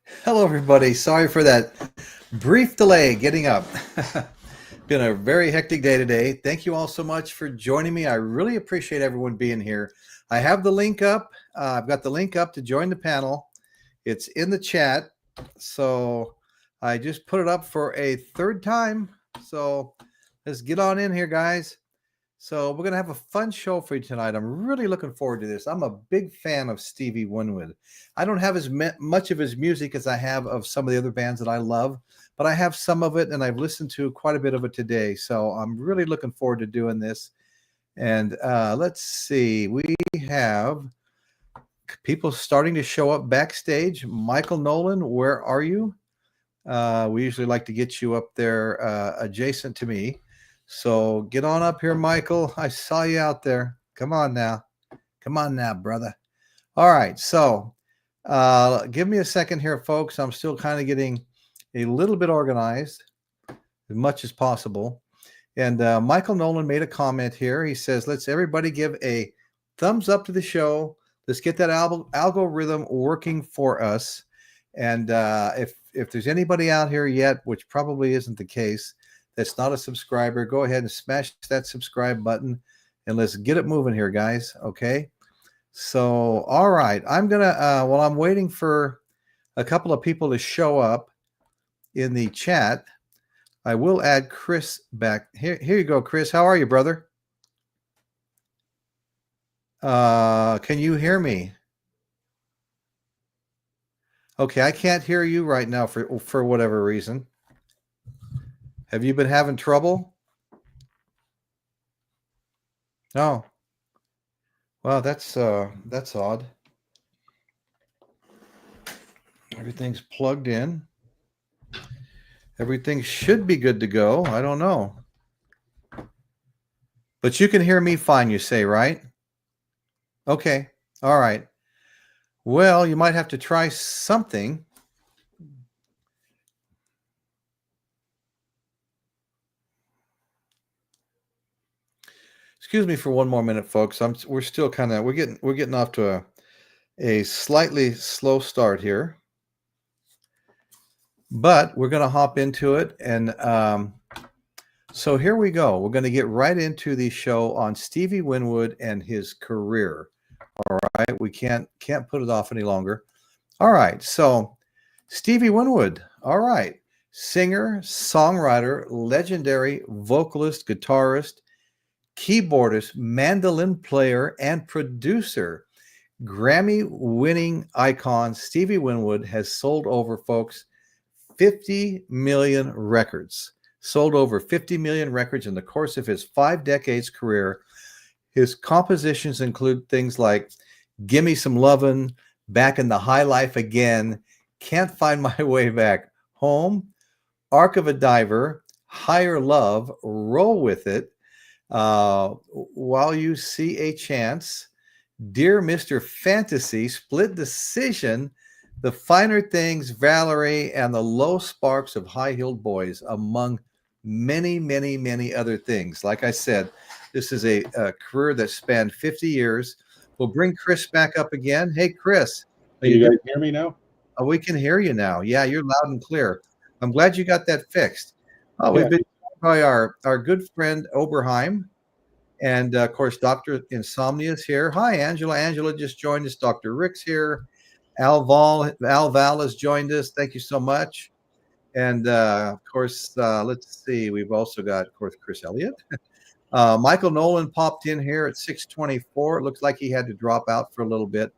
Hello, everybody. Sorry for that brief delay getting up. Been a very hectic day today. Thank you all so much for joining me. I really appreciate everyone being here. I have the link up. I've got the link up to join the panel. It's in the chat. So I just put it up for a third time. So let's get on in here, guys. So we're going to have a fun show for you tonight. I'm really looking forward to this. I'm a big fan of Stevie Winwood. I don't have as much of his music as I have of some of the other bands that I love, but I have some of it, and I've listened to quite a bit of it today. So I'm really looking forward to doing this. And let's see. We have people starting to show up backstage. Michael Nolan, where are you? We usually like to get you up there adjacent to me. So get on up here, Michael. I saw you out there. Come on now. Come on now, brother. All right. So give me a second here, folks. I'm still kind of getting a little bit organized as much as possible. And Michael Nolan made a comment here. He says, let's everybody give a thumbs up to the show. Let's get that algorithm working for us. And if there's anybody out here yet, which probably isn't the case, that's not a subscriber, go ahead and smash that subscribe button and let's get it moving here, guys. Okay. So, all right. I'm going to, while I'm waiting for a couple of people to show up in the chat, I will add Chris back. Here you go, Chris. How are you, brother? Can you hear me? Okay, I can't hear you right now for whatever reason. Have you been having trouble? No. Well, that's odd. Everything's plugged in. Everything should be good to go. I don't know. But you can hear me fine, you say, right? Okay. All right. Well, you might have to try something. Excuse me for one more minute, folks. We're still kind of we're getting off to a slightly slow start here, but we're going to hop into it. And so here we go. We're going to get right into the show on Stevie Winwood and his career. All right, we can't put it off any longer. All right, so Stevie Winwood. All right, singer, songwriter, legendary vocalist, guitarist, keyboardist, mandolin player, and producer. Grammy-winning icon Stevie Winwood has sold over, folks, 50 million records. Sold over 50 million records in the course of his 5 decades career. His compositions include things like Gimme Some Lovin', Back in the High Life Again, Can't Find My Way Back Home, Arc of a Diver, Higher Love, Roll With It, While You See a Chance, Dear Mr. Fantasy, Split Decision, The Finer Things, Valerie, and The Low Sparks of High-Heeled Boys, among many, many, many other things. Like I said, this is a career that spanned 50 years. We'll bring Chris back up again. Hey, Chris. Can you guys hear me now? Oh, we can hear you now. Yeah, you're loud and clear. I'm glad you got that fixed. Oh, we've been joined by our good friend Oberheim. And, of course, Dr. Insomnia is here. Hi, Angela. Angela just joined us. Dr. Rick's here. Al Val has joined us. Thank you so much. And, of course, let's see. We've also got, of course, Chris Elliott. Michael Nolan popped in here at 6:24. It looks like he had to drop out for a little bit.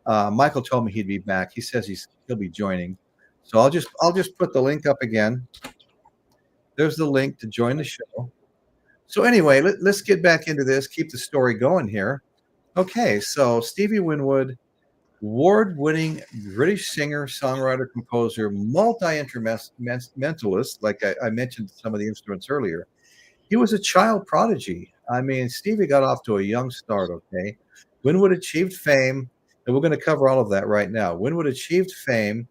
Michael told me he'd be back. He says he'll be joining. So I'll just put the link up again. There's the link to join the show. So anyway, let's get back into this. Keep the story going here. Okay, so Stevie Winwood, award-winning British singer, songwriter, composer, multi-instrumentalist, like I mentioned some of the instruments earlier. He was a child prodigy. I mean, Stevie got off to a young start, okay? Winwood achieved fame, and we're going to cover all of that right now. Winwood achieved fame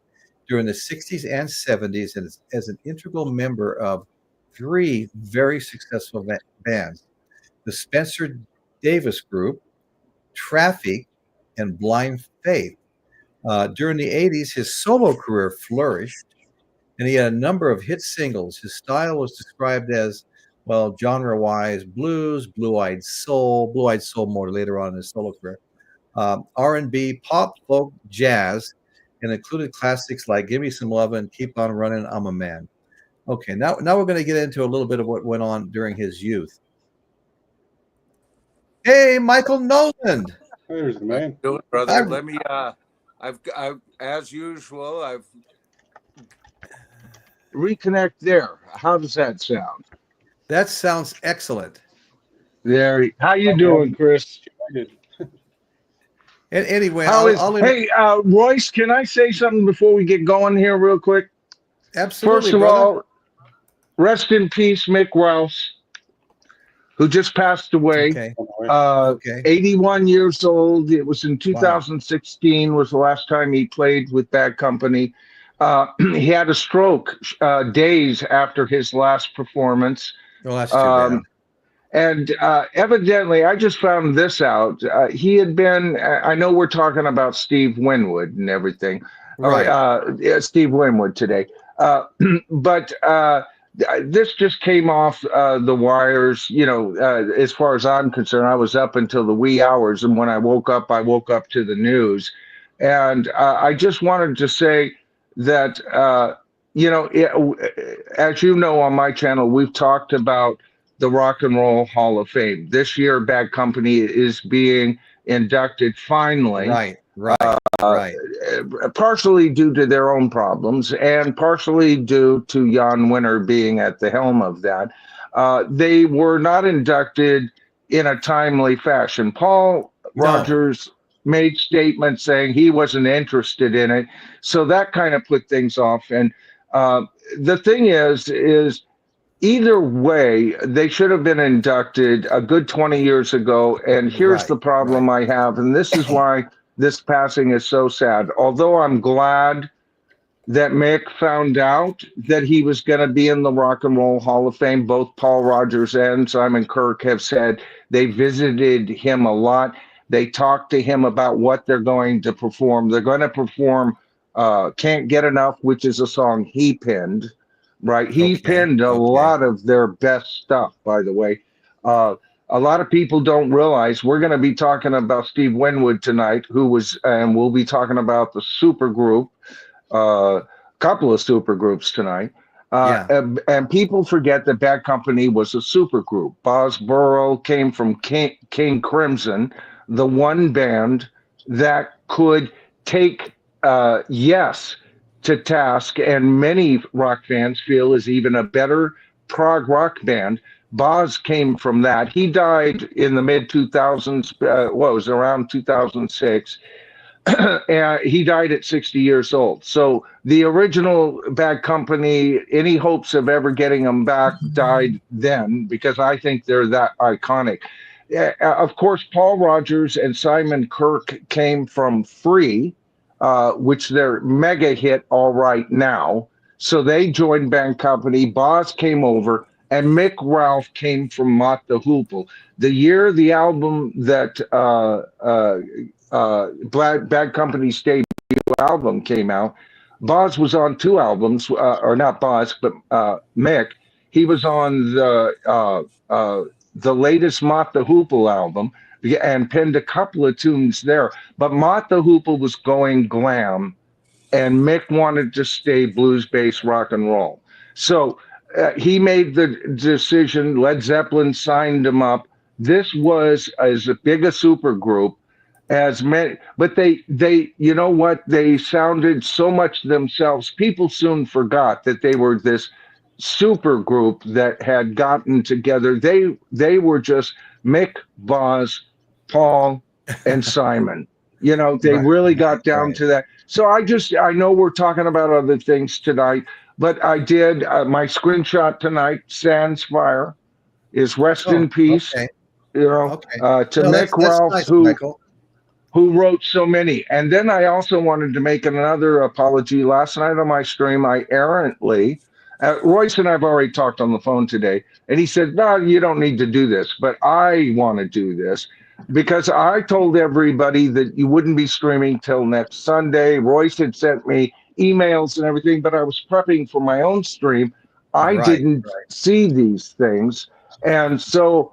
during the 60s and 70s as an integral member of 3 very successful bands: the Spencer Davis Group, Traffic, and Blind Faith. During the 80s, his solo career flourished, and he had a number of hit singles. His style was described as, well, genre-wise, blues, blue-eyed soul more later on in his solo career, R&B, pop, folk, jazz, and included classics like "Give Me Some Love" and "Keep On Running, I'm a Man." Okay, now we're going to get into a little bit of what went on during his youth. Hey, Michael Noland. There's the man. Doing, brother. Let me. I've as usual. I've reconnect there. How does that sound? That sounds excellent. There. How you doing, Chris? And anyway, hey, Royce, can I say something before we get going here real quick? Absolutely. First of all, rest in peace, Mick Rouse, who just passed away. Okay. 81 years old. It was in 2016 was the last time he played with Bad Company. He had a stroke days after his last performance. Well, that's too bad. And evidently, I just found this out. He had been, I know we're talking about Steve Winwood and everything. Right. Steve Winwood today. But this just came off the wires, as far as I'm concerned. I was up until the wee hours. And when I woke up to the news. And I just wanted to say that, as you know, on my channel, we've talked about the Rock and Roll Hall of Fame. This year, Bad Company is being inducted finally. Right. Partially due to their own problems and partially due to Jan Winter being at the helm of that. They were not inducted in a timely fashion. Paul Rogers made statements saying he wasn't interested in it. So that kind of put things off. And the thing is either way, they should have been inducted a good 20 years ago. And here's the problem I have, and this is why this passing is so sad. Although I'm glad that Mick found out that he was going to be in the Rock and Roll Hall of Fame, both Paul Rogers and Simon Kirke have said they visited him a lot. They talked to him about what they're going to perform. They're going to perform Can't Get Enough, which is a song he penned. Right, he penned a lot of their best stuff, by the way. A lot of people don't realize we're going to be talking about Steve Winwood tonight, and we'll be talking about the supergroup, couple of supergroups tonight. And people forget that Bad Company was a supergroup. Boz Burrow came from King Crimson, the one band that could take Yes to task, and many rock fans feel is even a better prog rock band. Boz came from that. He died in the mid 2000s. It was around 2006. And he died at 60 years old. So the original Bad Company, any hopes of ever getting them back died then, because I think they're that iconic. Of course, Paul Rogers and Simon Kirke came from Free, which they're mega hit all right now. So they joined Bad Company. Boz came over, and Mick Ralph came from Mott the Hoople. The year the album that Bad Company's debut album came out, Boz was on two albums, or not Boz, but Mick. He was on the latest Mott the Hoople album and penned a couple of tunes there. But Mott the Hoople was going glam, and Mick wanted to stay blues-based rock and roll. So he made the decision. Led Zeppelin signed him up. This was as big a super group as many, but they you know what? They sounded so much themselves. People soon forgot that they were this super group that had gotten together. They were just Mick, Boz, Paul, and Simon. They really got down to that. So I know we're talking about other things tonight, but I did my screenshot tonight. Sans Fire is rest in peace. Okay. To Mick Ralph, nice, who wrote so many. And then I also wanted to make another apology. Last night on my stream, I errantly, Royce and I've already talked on the phone today, and he said, "No, you don't need to do this," but I want to do this. because I told everybody that you wouldn't be streaming till next Sunday. Royce had sent me emails and everything, but I was prepping for my own stream. I Right. didn't see these things. And so,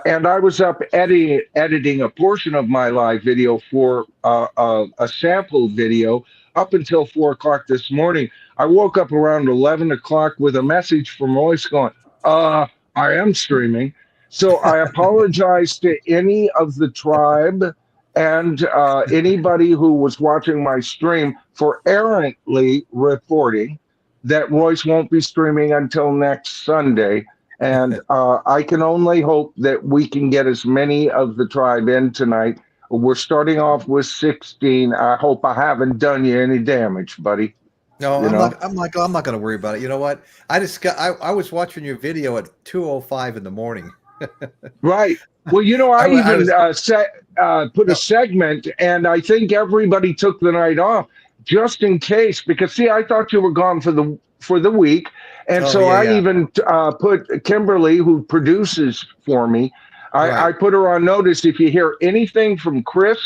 and I was up editing a portion of my live video for a sample video up until 4 o'clock this morning. I woke up around 11 o'clock with a message from Royce going, I am streaming. So I apologize to any of the tribe and anybody who was watching my stream for errantly reporting that Royce won't be streaming until next Sunday. And I can only hope that we can get as many of the tribe in tonight. We're starting off with 16. I hope I haven't done you any damage, buddy. No, You I'm know? not. I'm not going to worry about it. You know what? I was watching your video at 2:05 in the morning. Right. Well, you know, I I even was. put No, a segment, and I think everybody took the night off just in case. Because see, I thought you were gone for the week, and oh so yeah, I yeah. even put Kimberly, who produces for me. I Right. put her on notice. If you hear anything from Chris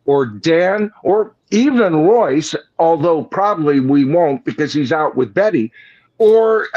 or Dan or even Royce, although probably we won't because he's out with Betty, or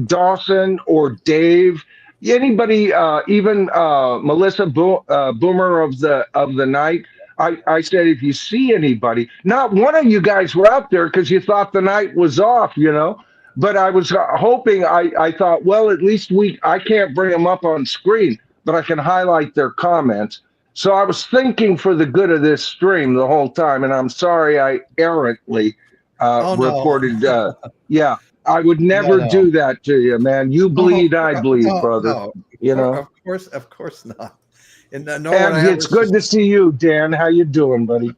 Dawson or Dave, anybody, even Melissa Boomer of the night. I said, if you see anybody, not one of you guys were out there because you thought the night was off, you know. But I was hoping. I thought, well, at least I can't bring them up on screen, but I can highlight their comments. So I was thinking for the good of this stream the whole time, and I'm sorry I errantly Oh no, reported. Yeah, I would no, never no. do that to you, man. You Oh bleed, I bleed, no, brother. no. You know. Of course not. And nor would And I ever. it's good to see you, Dan. How you doing, buddy?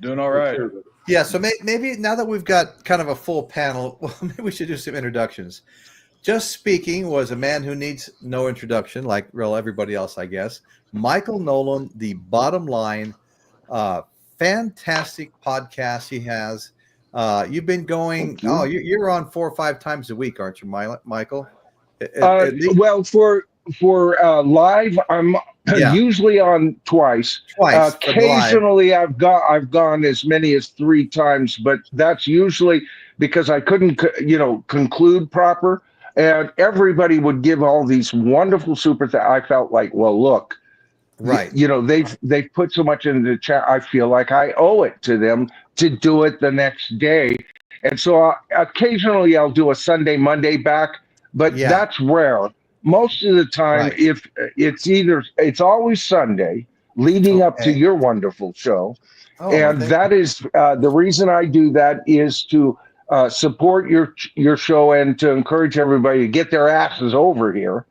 Doing all right. Yeah. So maybe now that we've got kind of a full panel, well, maybe we should do some introductions. Just Speaking was a man who needs no introduction, like real everybody else, I guess. Michael Nolan, the Bottom Line, uh, fantastic podcast he has. You've been going. Thank you. Oh, you're on 4 or 5 times a week, aren't you, Michael? At least Well, for live, I'm yeah, usually on twice. twice for the live. Occasionally, I've gone as many as 3 times, but that's usually because I couldn't, conclude proper. And everybody would give all these wonderful I felt like, well, look, Right. they've put so much into the chat. I feel like I owe it to them to do it the next day. And so occasionally I'll do a Sunday, Monday back, but Yeah. that's rare. Most of the time, Right. if it's always Sunday leading up to Okay. your wonderful show. Oh, And thank that is the reason I do that is to support your show and to encourage everybody to get their asses over here.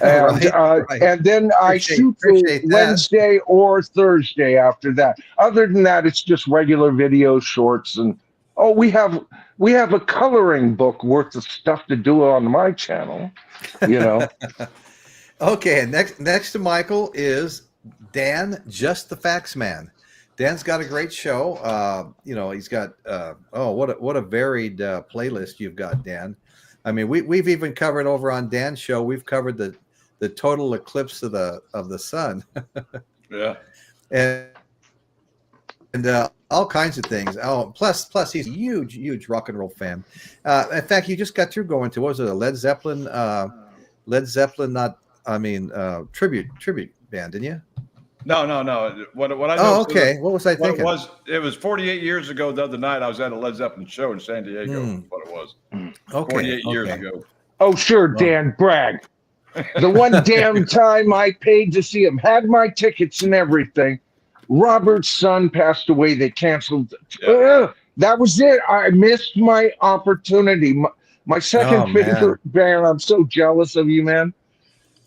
And right. and then I shoot for Appreciate that. Wednesday or Thursday after that. Other than that, it's just regular video shorts. And we have a coloring book worth of stuff to do on my channel. You know. Okay, and next to Michael is Dan, Just the Facts Man. Dan's got a great show. He's got what a varied playlist you've got, Dan. I mean, we've even covered over on Dan's show. We've covered the total eclipse of the sun, Yeah. and all kinds of things. Oh, plus he's a huge rock and roll fan. In fact, you just got through going to, what was it, a Led Zeppelin? Tribute band, didn't you? No. What I know. Oh, okay. What was I thinking? It was 48 years ago the other night. I was at a Led Zeppelin show in San Diego. That's what it was. Okay. 48 years ago. Oh, sure, Dan, brag. The one damn time I paid to see him, had my tickets and everything. Robert's son passed away. They canceled. Yeah. That was it. I missed my opportunity. My second favorite band. I'm so jealous of you, man.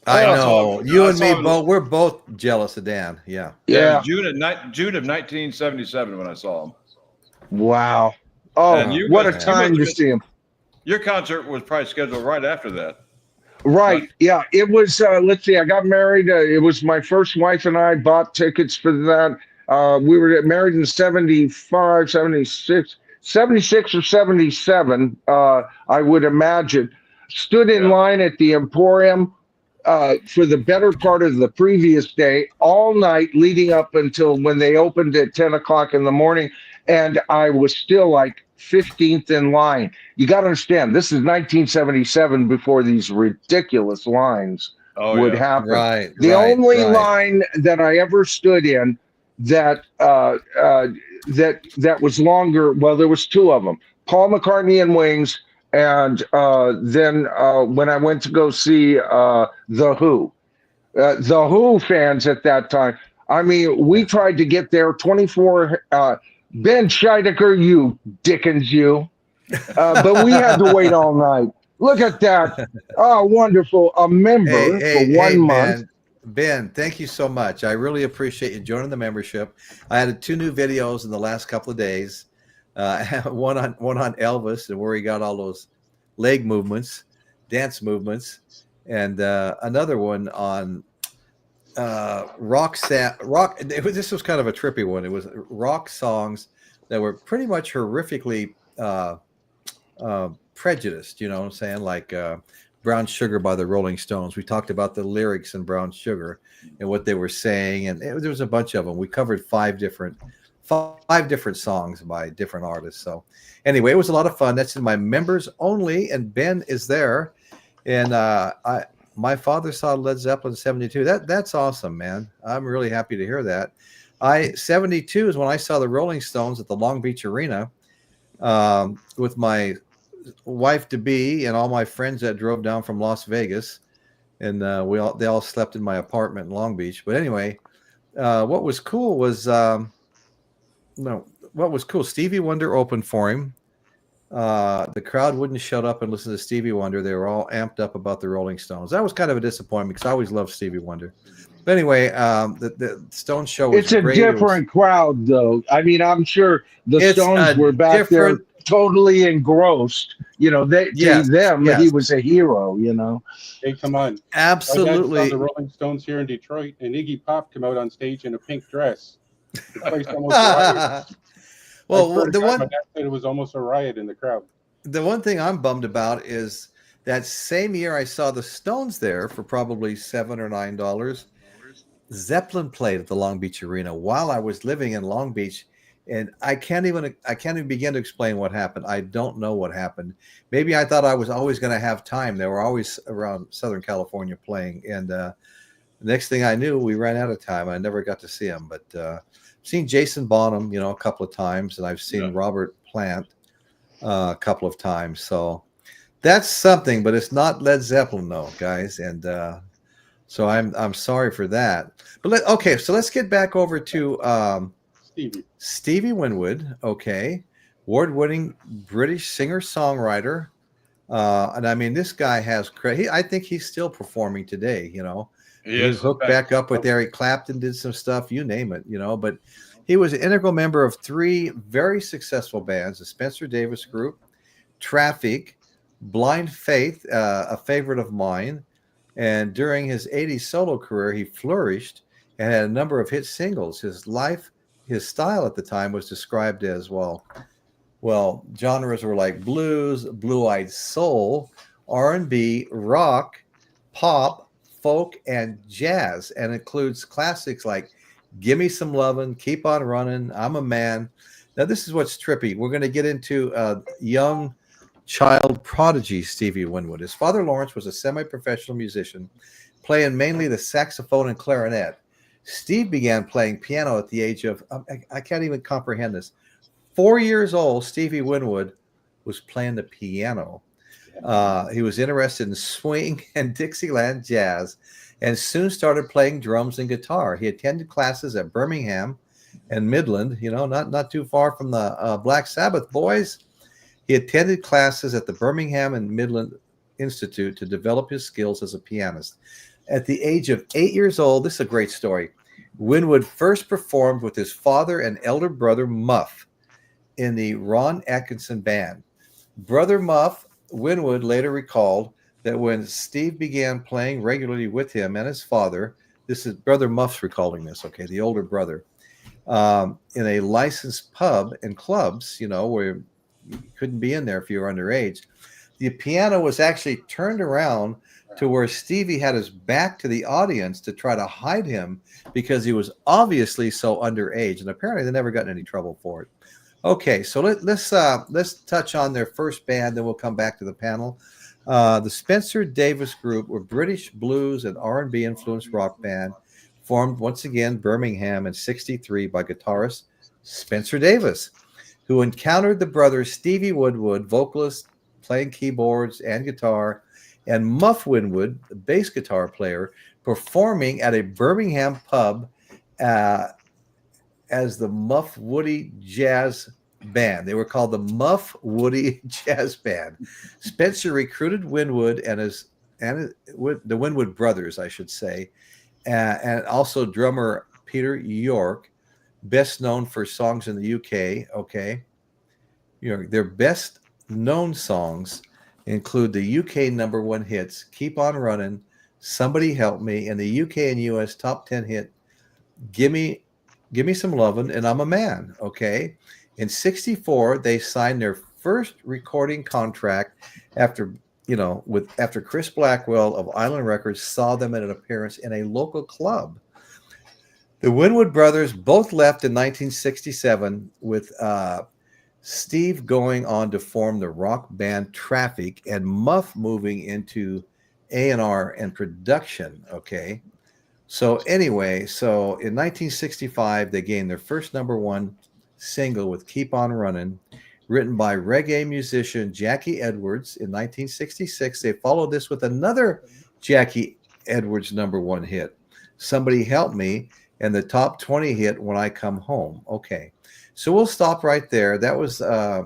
I know. You and me saw it. both. We're both jealous of Dan. Yeah. Yeah. June of 1977 when I saw him. Wow. Oh, And you what a must- you time must to have see him. Your concert was probably scheduled right after that. Right. Yeah. It was, let's see, I got married. It was my first wife and I bought tickets for that. We were married in 75, 76 or 77, I would imagine. Stood in line at the Emporium. for the better part of the previous day, all night leading up until when they opened at 10 o'clock in the morning. And I was still like 15th in line. You got to understand, this is 1977 before these ridiculous lines Oh would yeah. happen. Right. The right, only right. line that I ever stood in that that was longer, well, there was two of them, Paul McCartney and Wings, and then when I went to go see The Who. The Who fans at that time, I mean, we tried to get there 24, Ben Scheidecker, you Dickens, you. But we had to wait all night. Look at that. Oh, wonderful. A member for 1 month. Ben, thank you so much. I really appreciate you joining the membership. I added 2 new videos in the last couple of days. One on Elvis and where he got all those leg movements, dance movements, and another one on rock. This was kind of a trippy one. It was rock songs that were pretty much horrifically prejudiced. You know what I'm saying? Like Brown Sugar by the Rolling Stones. We talked about the lyrics in Brown Sugar and what they were saying, and there was a bunch of them. We covered five different songs by different artists. So anyway, it was a lot of fun. That's in my members only, and Ben is there. And my father saw Led Zeppelin 72. That's awesome, man. I'm really happy to hear that. 72 is when I saw the Rolling Stones at the Long Beach Arena with my wife to be and all my friends that drove down from Las Vegas, and they all slept in my apartment in Long Beach. But anyway, what was cool was Stevie Wonder opened for him. The crowd wouldn't shut up and listen to Stevie Wonder. They were all amped up about the Rolling Stones. That was kind of a disappointment because I always loved Stevie Wonder. But anyway, the Stones show was It's a great. different crowd, though. I mean, I'm sure the Stones were back there totally engrossed. You know, he was a hero, you know. Hey, come on. Absolutely. I saw the Rolling Stones here in Detroit, and Iggy Pop came out on stage in a pink dress. The place almost rioted. Well, my dad said it was almost a riot in the crowd. The one thing I'm bummed about is that same year I saw the Stones there for probably $7 or $9. Zeppelin played at the Long Beach Arena while I was living in Long Beach, and I can't even begin to explain what happened. I don't know what happened. Maybe I thought I was always going to have time. They were always around Southern California playing, and the next thing I knew, we ran out of time. I never got to see them, but I've seen Jason Bonham, you know, a couple of times, and I've seen Robert Plant a couple of times. So that's something, but it's not Led Zeppelin, though, guys, and so I'm sorry for that. But so let's get back over to Stevie Winwood. Okay, award-winning British singer-songwriter, and I mean, this guy has credit. I think he's still performing today. You know, he's hooked back up with Eric Clapton, did some stuff, you name it. You know, but he was an integral member of 3 very successful bands: the Spencer Davis Group, Traffic, Blind Faith, a favorite of mine. And during his 80s solo career, he flourished and had a number of hit singles. His style at the time was described as, well, genres were like blues, blue-eyed soul, R&B, rock, pop, folk, and jazz, and includes classics like Gimme Some Lovin', Keep On Runnin', I'm a Man. Now, this is what's trippy. We're going to get into young child prodigy Stevie Winwood. His father, Lawrence, was a semi-professional musician, playing mainly the saxophone and clarinet. Steve began playing piano at the age of, I can't even comprehend this, 4 years old. Stevie Winwood was playing the piano. He was interested in swing and Dixieland jazz and soon started playing drums and guitar. He attended classes at Birmingham and Midland, you know, not too far from the Black Sabbath boys. He attended classes at the Birmingham and Midland Institute to develop his skills as a pianist. At the age of 8 years old, this is a great story, Winwood first performed with his father and elder brother Muff in the Ron Atkinson Band. Brother Muff, Winwood later recalled that when Steve began playing regularly with him and his father, this is Brother Muff's recalling this, okay, the older brother, in a licensed pub and clubs, you know, where you couldn't be in there if you were underage. the piano was actually turned around to where Stevie had his back to the audience to try to hide him because he was obviously so underage, and apparently they never got in any trouble for it. Okay, so let's touch on their first band, then we'll come back to the panel. The Spencer Davis Group were British blues and R&B influenced rock band, formed once again Birmingham in '63 by guitarist Spencer Davis, who encountered the brothers Stevie Winwood, vocalist, playing keyboards and guitar, and Muff Winwood, the bass guitar player, performing at a Birmingham pub as the Muff Woody Jazz Band. They were called the Muff Woody Jazz Band. Spencer recruited Winwood and the Winwood brothers, I should say, and also drummer Peter York, best known for songs in the UK. Okay, their best known songs include the UK #1 hits "Keep on Running," "Somebody Help Me," and the UK and US top 10 hit "Give Me Some Lovin'" and "I'm a Man." Okay, in '64 they signed their first recording contract after Chris Blackwell of Island Records saw them at an appearance in a local club. The Winwood brothers both left in 1967 with Steve going on to form the rock band Traffic and Muff moving into A&R and production. Okay. So anyway, in 1965, they gained their first #1 single with "Keep on Running," written by reggae musician Jackie Edwards. In 1966, they followed this with another Jackie Edwards #1 hit, "Somebody Help Me," and the top 20 hit "When I Come Home." Okay. So we'll stop right there. That was, a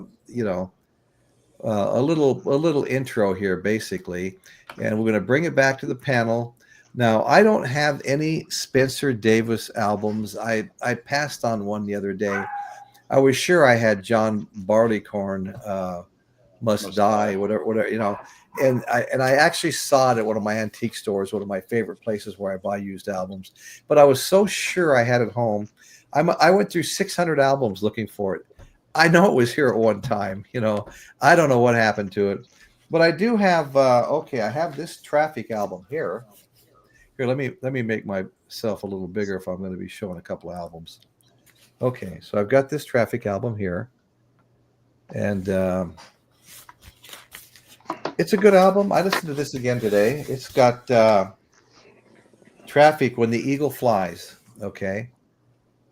little intro here, basically, and we're going to bring it back to the panel. Now, I don't have any Spencer Davis albums. I passed on one the other day. I was sure I had John Barleycorn, "Must Die," whatever, And I actually saw it at one of my antique stores, one of my favorite places where I buy used albums. But I was so sure I had it home. I went through 600 albums looking for it. I know it was here at one time. I don't know what happened to it, but I do have. I have this Traffic album here. Here, let me make myself a little bigger if I'm going to be showing a couple of albums. Okay, so I've got this Traffic album here, and it's a good album. I listened to this again today. It's got Traffic, "When the Eagle Flies." Okay.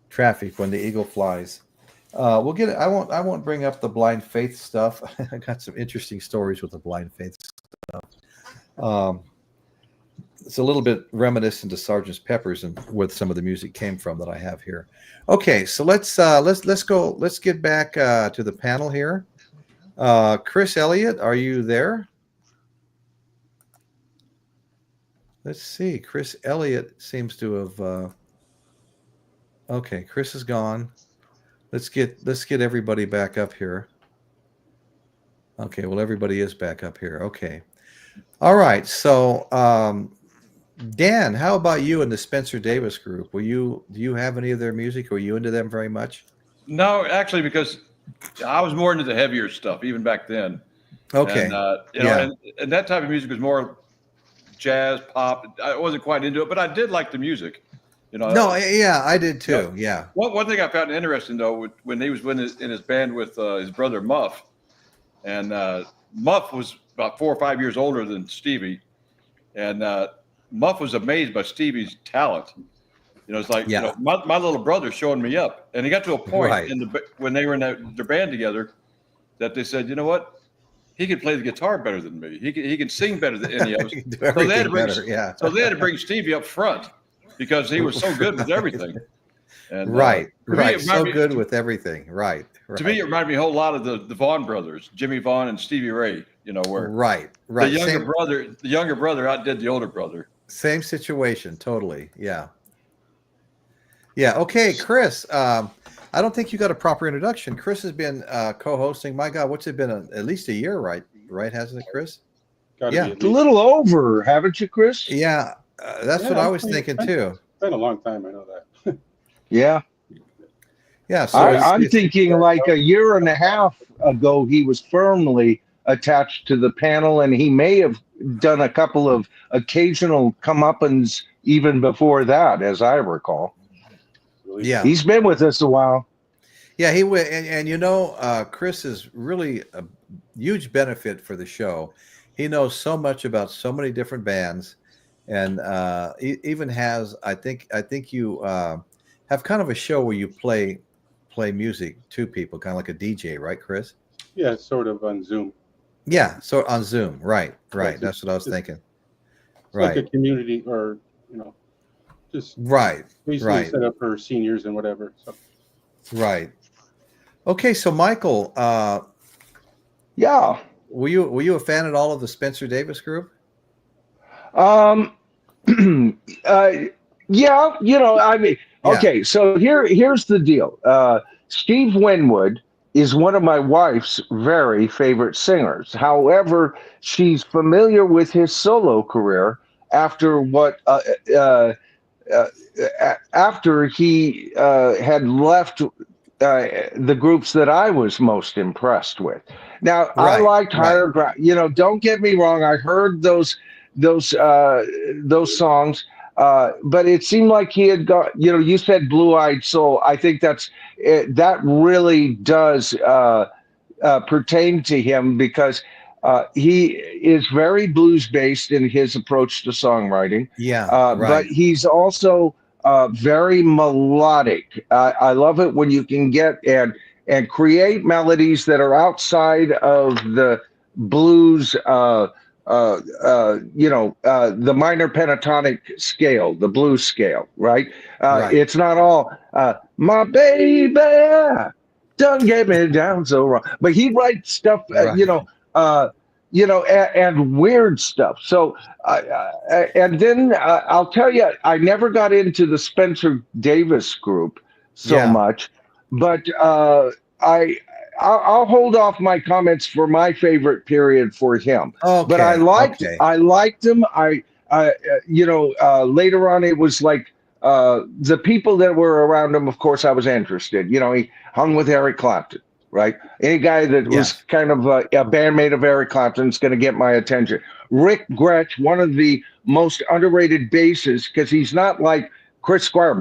Traffic, "When the Eagle Flies." We'll get it. I won't bring up the Blind Faith stuff. I got some interesting stories with the Blind Faith stuff. It's a little bit reminiscent to Sgt. Pepper's and where some of the music came from that I have here. Okay, so let's go. Let's get back to the panel here. Chris Elliott, are you there? Let's see. Chris Elliott seems to have. Okay, Chris is gone. Let's get everybody back up here. Okay, well, everybody is back up here. Okay. All right. So, Dan, how about you and the Spencer Davis Group? Do you have any of their music? Were you into them very much? No, actually, because I was more into the heavier stuff even back then. Okay. And, and that type of music was more jazz, pop. I wasn't quite into it, but I did like the music. No, yeah, I did too. Yeah. One thing I found interesting though, when he was in his band with his brother Muff, and Muff was about 4 or 5 years older than Stevie, and Muff was amazed by Stevie's talent. It's like my little brother showing me up, and he got to a point when they were in their band together that they said, "You know what? He can play the guitar better than me. He can sing better than any of us." So they had to bring Stevie up front, because he was so good with everything. And, right. So good with everything. Right. To me, it reminded me a whole lot of the Vaughan brothers, Jimmy Vaughan and Stevie Ray, where right. The younger brother outdid the older brother. Same situation. Totally. Yeah. Yeah. Okay, Chris, I don't think you got a proper introduction. Chris has been co-hosting. My God, what's it been? At least a year, right? Right, hasn't it, Chris? Yeah. A little over, haven't you, Chris? Yeah. That's what I was thinking too. It's been a long time. I know that. Yeah. Yeah. So I'm thinking like a year and a half ago, he was firmly attached to the panel, and he may have done a couple of occasional comeuppance even before that, as I recall. Yeah. He's been with us a while. Yeah, he would, and you know, Chris is really a huge benefit for the show. He knows so much about so many different bands, and he even has. I think you have kind of a show where you play music to people, kind of like a DJ, right, Chris? Yeah, sort of on Zoom. Yeah, so on Zoom, right. Yes, That's what I was thinking. It's like a community, or just basically set up for seniors and whatever. So. Right. Okay, so Michael, Yeah. were you a fan at all of the Spencer Davis group? Yeah, I mean, okay, so here's the deal. Steve Winwood is one of my wife's very favorite singers. However, she's familiar with his solo career after after he had left the groups that I was most impressed with. Now, I liked Higher Ground. Don't get me wrong. I heard those songs, but it seemed like he had got. You said Blue-Eyed Soul. I think that really does pertain to him, because he is very blues based in his approach to songwriting. But he's also very melodic. I love it when you can get and create melodies that are outside of the blues, the minor pentatonic scale, the blues scale, right? It's not all my baby, don't get me down so wrong. But he writes stuff, and weird stuff. So, and then I'll tell you, I never got into the Spencer Davis group so much, but I'll hold off my comments for my favorite period for him. Okay. But I liked him. Later on, it was like the people that were around him. Of course, I was interested. He hung with Eric Clapton. Right, any guy that was kind of a bandmate of Eric Clapton is going to get my attention. Rick Gretsch, one of the most underrated bassists, because he's not like Chris Squire,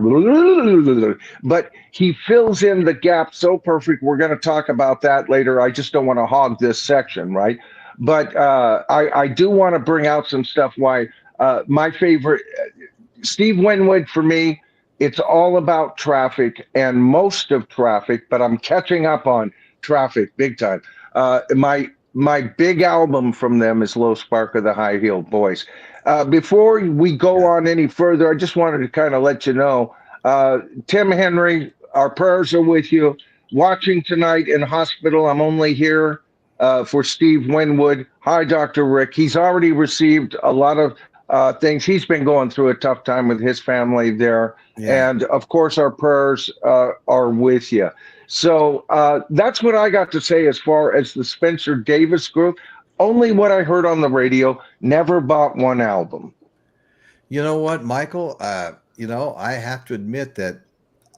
but he fills in the gap so perfect. We're going to talk about that later. I just don't want to hog this section, right? But I do want to bring out some stuff. Why my favorite, Steve Winwood, for me, it's all about Traffic and most of Traffic, but I'm catching up on Traffic big time. My big album from them is Low Spark of the High Heeled Boys. Before we go on any further, I just wanted to kind of let you know, Tim Henry, our prayers are with you. Watching tonight in hospital, I'm only here for Steve Winwood. Hi, Dr. Rick. He's already received a lot of things. He's been going through a tough time with his family there. And of course, our prayers are with you. So that's what I got to say as far as the Spencer Davis group. Only what I heard on the radio, never bought one album. You know what, Michael? I have to admit that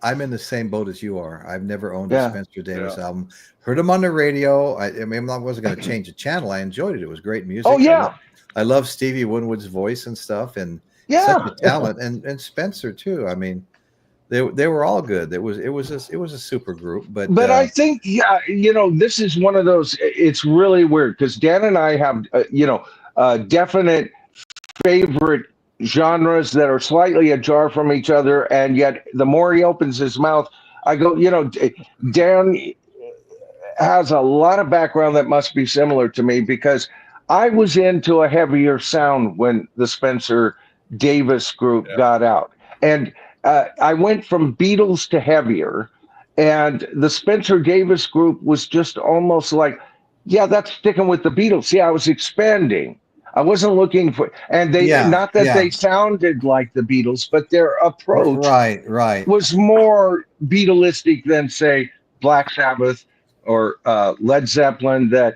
I'm in the same boat as you are. I've never owned a Spencer Davis album. Heard him on the radio. I mean, I wasn't going to change the channel. I enjoyed it. It was great music. Oh, yeah. I love Stevie Winwood's voice and stuff, and such a talent, and Spencer too. I mean, they were all good. It was a super group, but I think this is one of those. It's really weird because Dan and I have definite favorite genres that are slightly ajar from each other, and yet the more he opens his mouth, I go, Dan has a lot of background that must be similar to me, because I was into a heavier sound when the Spencer Davis group got out. And I went from Beatles to heavier, and the Spencer Davis group was just almost like, that's sticking with the Beatles. I was expanding. I wasn't looking for, and they, not that they sounded like the Beatles, but their approach was more Beatlistic than, say, Black Sabbath or Led Zeppelin. That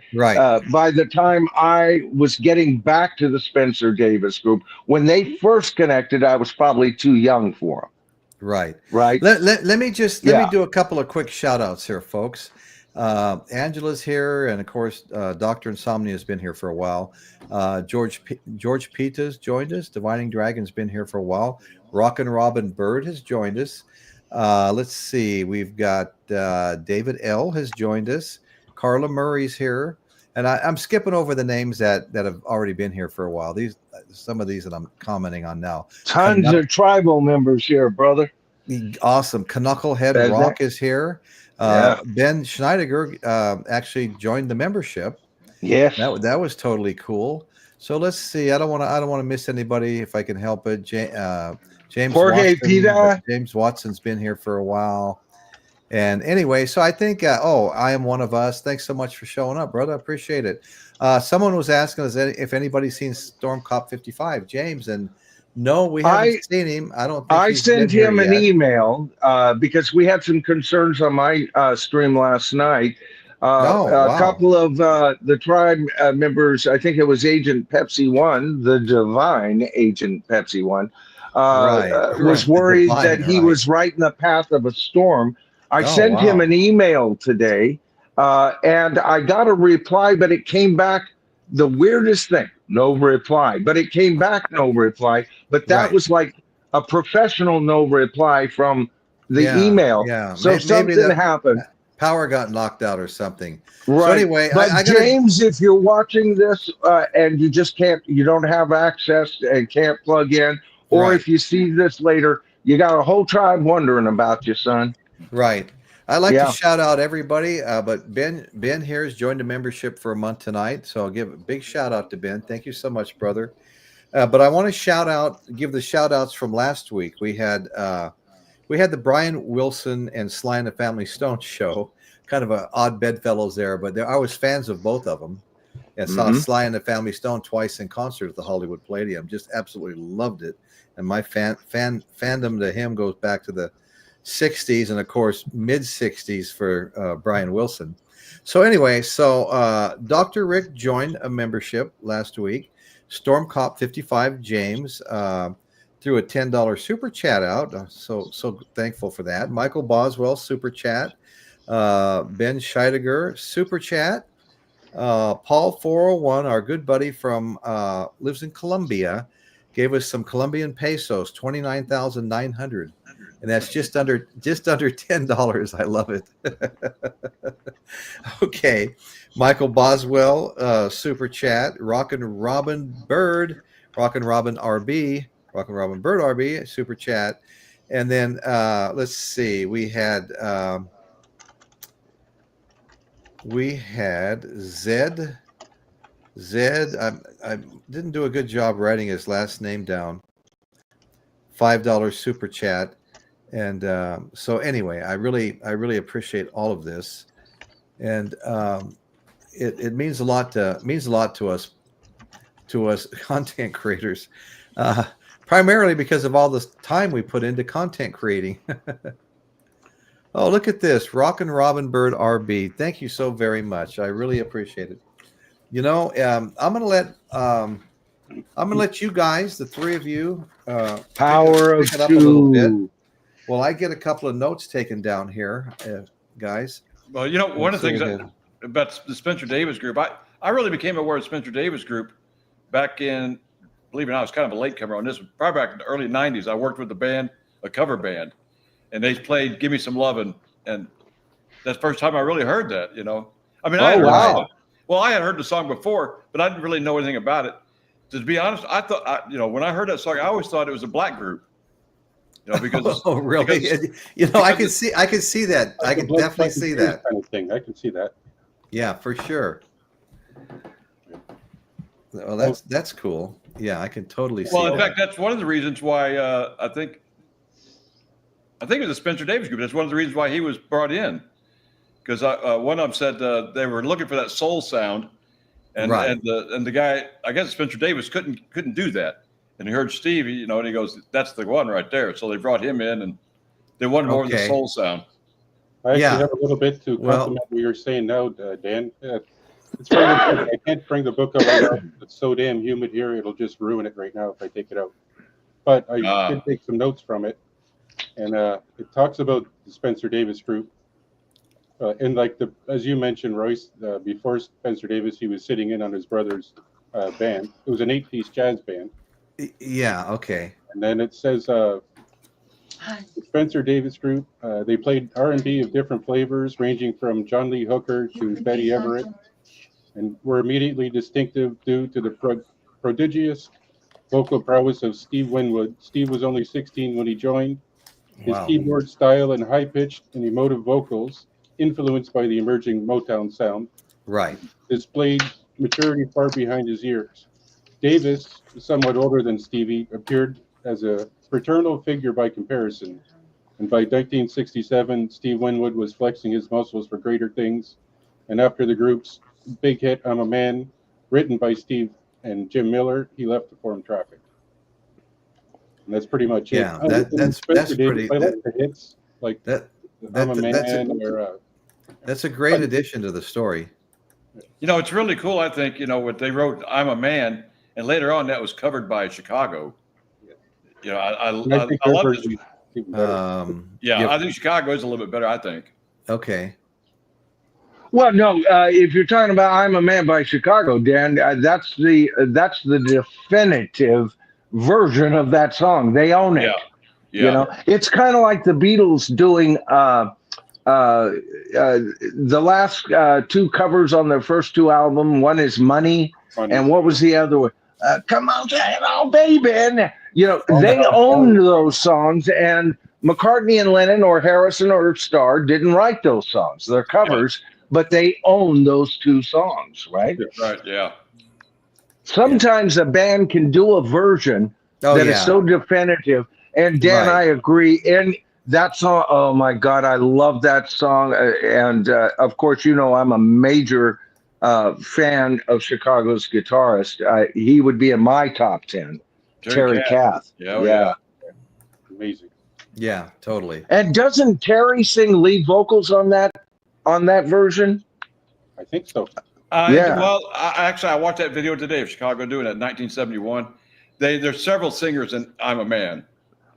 by the time I was getting back to the Spencer Davis group, when they first connected, I was probably too young for them. Right. Let me do a couple of quick shout outs here, folks. Angela's here, and of course, Dr. Insomnia has been here for a while. George Pita's joined us. Divining Dragon's been here for a while. Rock and Robin Bird has joined us. Let's see. We've got David L. has joined us. Carla Murray's here. And I'm skipping over the names that have already been here for a while. Some of these that I'm commenting on now. Tons of tribal members here, brother. Awesome. Knucklehead Rock is here. Ben Schneider actually joined the membership. Yes, that was totally cool. So let's see. I don't want to miss anybody if I can help it. James Watson's been here for a while. And anyway, so I think, I am one of us. Thanks so much for showing up, brother. I appreciate it. Someone was asking us if anybody's seen Storm Cop 55, James, and no, we haven't seen him. I don't think I sent him an email because we had some concerns on my stream last night. A couple of the tribe members, I think it was Agent Pepsi 1, the divine Agent Pepsi 1, was worried that he was right in the path of a storm. I sent him an email today, and I got a reply, but it came back the weirdest thing. No reply, but it came back no reply. But that was like a professional no reply from the email. Yeah. So something happened. Power got knocked out or something. Right. So anyway, but James, if you're watching this and you just you don't have access and can't plug in, or if you see this later, you got a whole tribe wondering about you, son. Right. I'd like to shout out everybody, but Ben here has joined the membership for a month tonight, so I'll give a big shout out to Ben. Thank you so much, brother. But I want to give the shout outs from last week. We had the Brian Wilson and Sly and the Family Stone show, kind of an odd bedfellows there, but I was fans of both of them. And saw Sly and the Family Stone twice in concert at the Hollywood Palladium. Just absolutely loved it, and my fandom to him goes back to the 60s and of course mid 60s for Brian Wilson. So anyway, Dr. Rick joined a membership last week. Storm Cop 55 James threw a $10 super chat out. So thankful for that. Michael Boswell super chat. Ben Scheidegger super chat. Paul 401, our good buddy from lives in Colombia, gave us some Colombian pesos, 29,900. And that's just under $10. I love it. Okay. Michael Boswell, super chat. Rock and Robin Bird RB, super chat. And then let's see. We had Zed. I didn't do a good job writing his last name down. $5 super chat. And so anyway, I really appreciate all of this, and it means a lot to us content creators, primarily because of all this time we put into content creating. Oh, look at this, Rock and Robin Bird RB. Thank you so very much. I really appreciate it. You know, I'm gonna let you guys, the three of you, power of pick it up a little bit. Well, I get a couple of notes taken down here, guys. Well, you know, one of the things about the Spencer Davis group, I really became aware of Spencer Davis group back in, believe it or not, I was kind of a late comer on this one, probably back in the early 90s. I worked with the band, a cover band, and they played Give Me Some Lovin', and that's the first time I really heard that, you know. I mean, I had heard the song before, but I didn't really know anything about it. To be honest, I thought, when I heard that song, I always thought it was a black group. You know, because really, I can see that. I can definitely see that kind of thing. I can see that. Yeah, for sure. Well, that's cool. Yeah, I can totally see. Well, in fact, that's one of the reasons why I think it was the Spencer Davis group. That's one of the reasons why he was brought in, because one of them said they were looking for that soul sound, and the guy, I guess Spencer Davis couldn't do that. And he heard Stevie, and he goes, "That's the one right there." So they brought him in, and they wanted more of the soul sound. I actually have a little bit to compliment what you're saying now, Dan. It's very good. I can't bring the book up right now. It's so damn humid here; it'll just ruin it right now if I take it out. But I did take some notes from it, and it talks about the Spencer Davis group. And like as you mentioned, Royce, before Spencer Davis, he was sitting in on his brother's band. It was an 8-piece jazz band. Yeah. Okay. And then it says Spencer Davis Group. They played R&B of different flavors, ranging from John Lee Hooker to Betty Everett, and were immediately distinctive due to the prodigious vocal prowess of Steve Winwood. Steve was only 16 when he joined. His keyboard style and high-pitched and emotive vocals, influenced by the emerging Motown sound, Right, displayed maturity far behind his years. Davis, somewhat older than Stevie, appeared as a fraternal figure by comparison, and by 1967, Steve Winwood was flexing his muscles for greater things, and after the group's big hit, I'm a Man, written by Steve and Jim Miller, he left to form Traffic. And that's pretty much yeah. it. That's Davis, pretty. I like the hits, like I'm a Man, That's a great addition to the story. You know, it's really cool. I think what they wrote, "I'm a Man," and later on that was covered by Chicago. You know, I love this. I think Chicago is a little bit better. I think. Okay. Well, no, if you're talking about "I'm a Man" by Chicago, Dan, that's the definitive version of that song. They own it. Yeah. You know, it's kind of like the Beatles doing the last two covers on their first two albums. One is Money, and what was the other one? Come on, baby. And, you know, they owned those songs, and McCartney and Lennon or Harrison or Starr didn't write those songs. They're covers, but they own those two songs, right? Right, yeah. Sometimes a band can do a version that is so definitive. And Dan, I agree. And that song, oh my God, I love that song. And of course, you know, I'm a major fan of Chicago's guitarist. He would be in my top 10. Terry Kath. Yeah. Amazing. Yeah, totally. And doesn't Terry sing lead vocals on that version? I think so. Well, I watched that video today of Chicago doing it in 1971. There's several singers in "I'm a Man."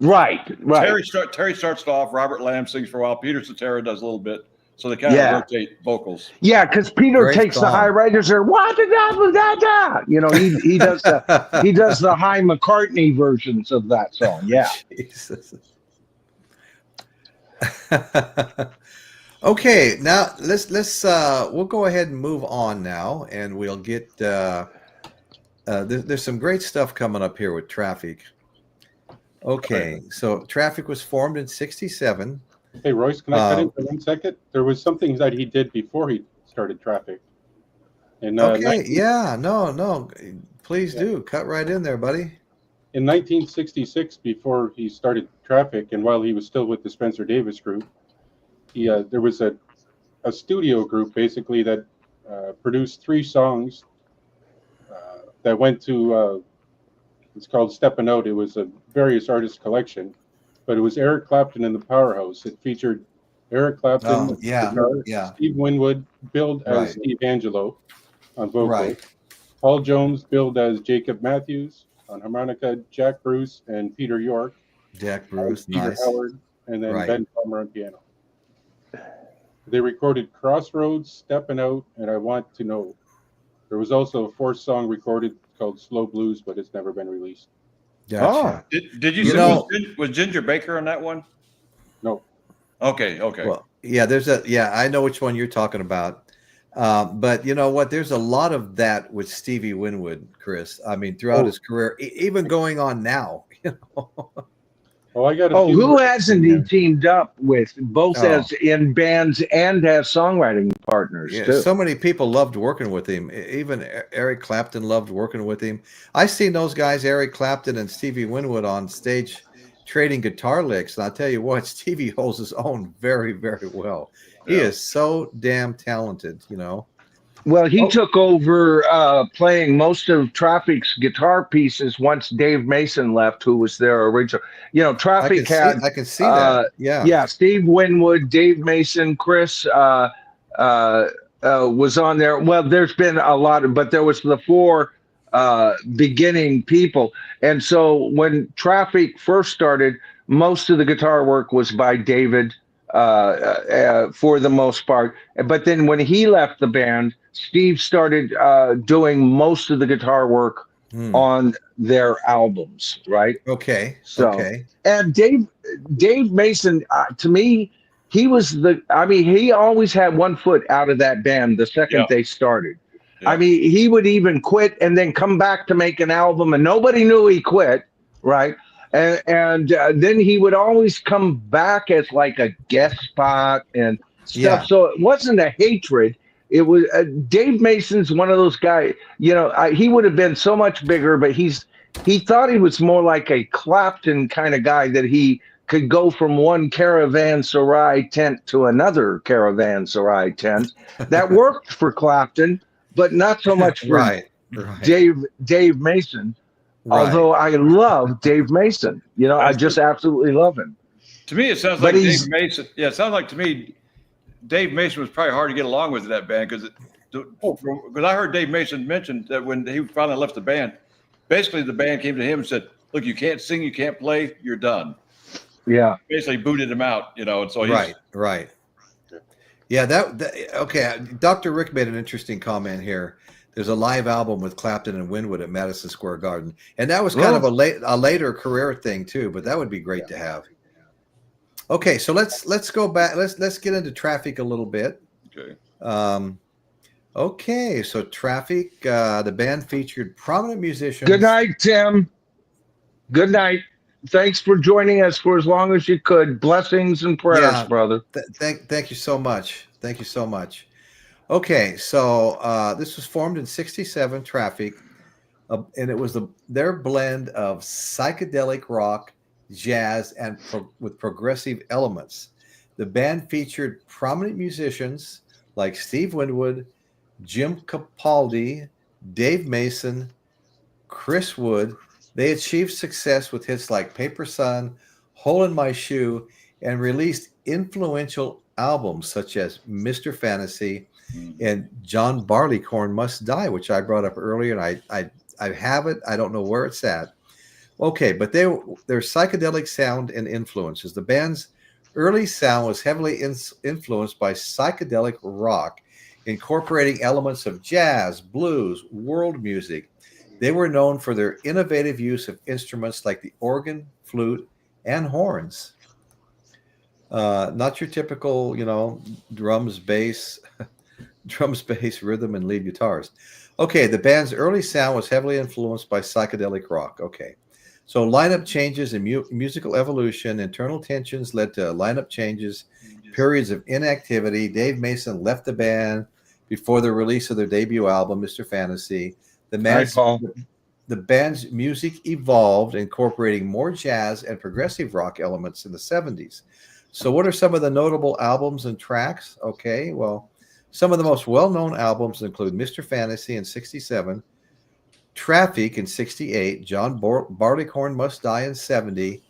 Right. Terry starts off. Robert Lamb sings for a while. Peter Cetera does a little bit. So they kind of rotate vocals. Yeah, because Peter takes the high writers or you know, he does the high McCartney versions of that song. Yeah. Jesus. Okay, now let's we'll go ahead and move on now, and we'll get there's some great stuff coming up here with Traffic. Okay, so Traffic was formed in '67. Hey, Royce, can I cut in for 1 second? There was something that he did before he started Traffic. And, no, please do cut right in there, buddy. In 1966, before he started Traffic, and while he was still with the Spencer Davis Group, there was a studio group basically that produced 3 songs that went to it's called Steppin' Out. It was a various artist collection, but it was Eric Clapton and the Powerhouse. It featured Eric Clapton, Steve Winwood, billed as Steve Angelo on vocal, Paul Jones, billed as Jacob Matthews on harmonica, Jack Bruce and Peter York, Peter Howard, and then Ben Palmer on piano. They recorded Crossroads, Steppin' Out, and I Want to Know. There was also a 4th song recorded called Slow Blues, but it's never been released. Gotcha. Did you see was Ginger Baker on that one? No. Okay. Well, I know which one you're talking about. But you know what? There's a lot of that with Stevie Winwood, Chris. I mean, throughout his career, even going on now. You know? Oh, I got. Who hasn't he teamed up with both as in bands and as songwriting partners too? So many people loved working with him. Even Eric Clapton loved working with him. I seen those guys, Eric Clapton and Stevie Winwood, on stage trading guitar licks. And I'll tell you what, Stevie holds his own very, very well. He is so damn talented, you know. Well, he took over playing most of Traffic's guitar pieces once Dave Mason left, who was their original. You know, Traffic I can see that. Yeah, Steve Winwood, Dave Mason, Chris was on there. Well, there's been a lot but there was the 4 beginning people. And so when Traffic first started, most of the guitar work was by David for the most part. But then when he left the band, Steve started doing most of the guitar work on their albums, right? Okay. So, okay. and Dave Mason, to me, he was he always had one foot out of that band the second they started. Yeah. I mean, he would even quit and then come back to make an album, and nobody knew he quit, right? And then he would always come back as like a guest spot and stuff. Yeah. So it wasn't a hatred. It was Dave Mason's one of those guys. You know, he would have been so much bigger, but he thought he was more like a Clapton kind of guy, that he could go from one caravanserai tent to another caravanserai tent. That worked for Clapton, but not so much for right. Dave Mason. Right. Although I love Dave Mason, you know, I just absolutely love him. To me, it sounds like Dave Mason. Yeah, it sounds like to me, Dave Mason was probably hard to get along with in that band, because I heard Dave Mason mention that when he finally left the band, basically the band came to him and said, "Look, you can't sing, you can't play, you're done." Yeah, basically booted him out, you know. And so right. Yeah, that okay. Dr. Rick made an interesting comment here. There's a live album with Clapton and Winwood at Madison Square Garden, and that was kind of a later career thing too. But that would be great to have. Okay, so let's go back. Let's get into Traffic a little bit. Okay. Okay, so Traffic, the band featured prominent musicians. Good night, Tim. Good night. Thanks for joining us for as long as you could. Blessings and prayers, brother. Thank you so much. Thank you so much. Okay, so this was formed in '67, Traffic, and it was their blend of psychedelic rock, jazz, and with progressive elements. The band featured prominent musicians like Steve Winwood, Jim Capaldi, Dave Mason, Chris Wood. They achieved success with hits like Paper Sun, Hole in My Shoe, and released influential albums such as Mr. Fantasy and John Barleycorn Must Die, which I brought up earlier, and I have it. I don't know where it's at. Okay, but their psychedelic sound and influences. The band's early sound was heavily influenced by psychedelic rock, incorporating elements of jazz, blues, world music. They were known for their innovative use of instruments like the organ, flute, and horns. Not your typical, drums, bass, rhythm, and lead guitars. Okay, the band's early sound was heavily influenced by psychedelic rock. Okay, so lineup changes and musical evolution, internal tensions led to lineup changes, periods of inactivity. Dave Mason left the band before the release of their debut album, Mr. Fantasy. The band's music evolved, incorporating more jazz and progressive rock elements in the 70s. So what are some of the notable albums and tracks? Okay, well, some of the most well-known albums include Mr. Fantasy in '67, Traffic in '68, John Barleycorn Must Die in '70,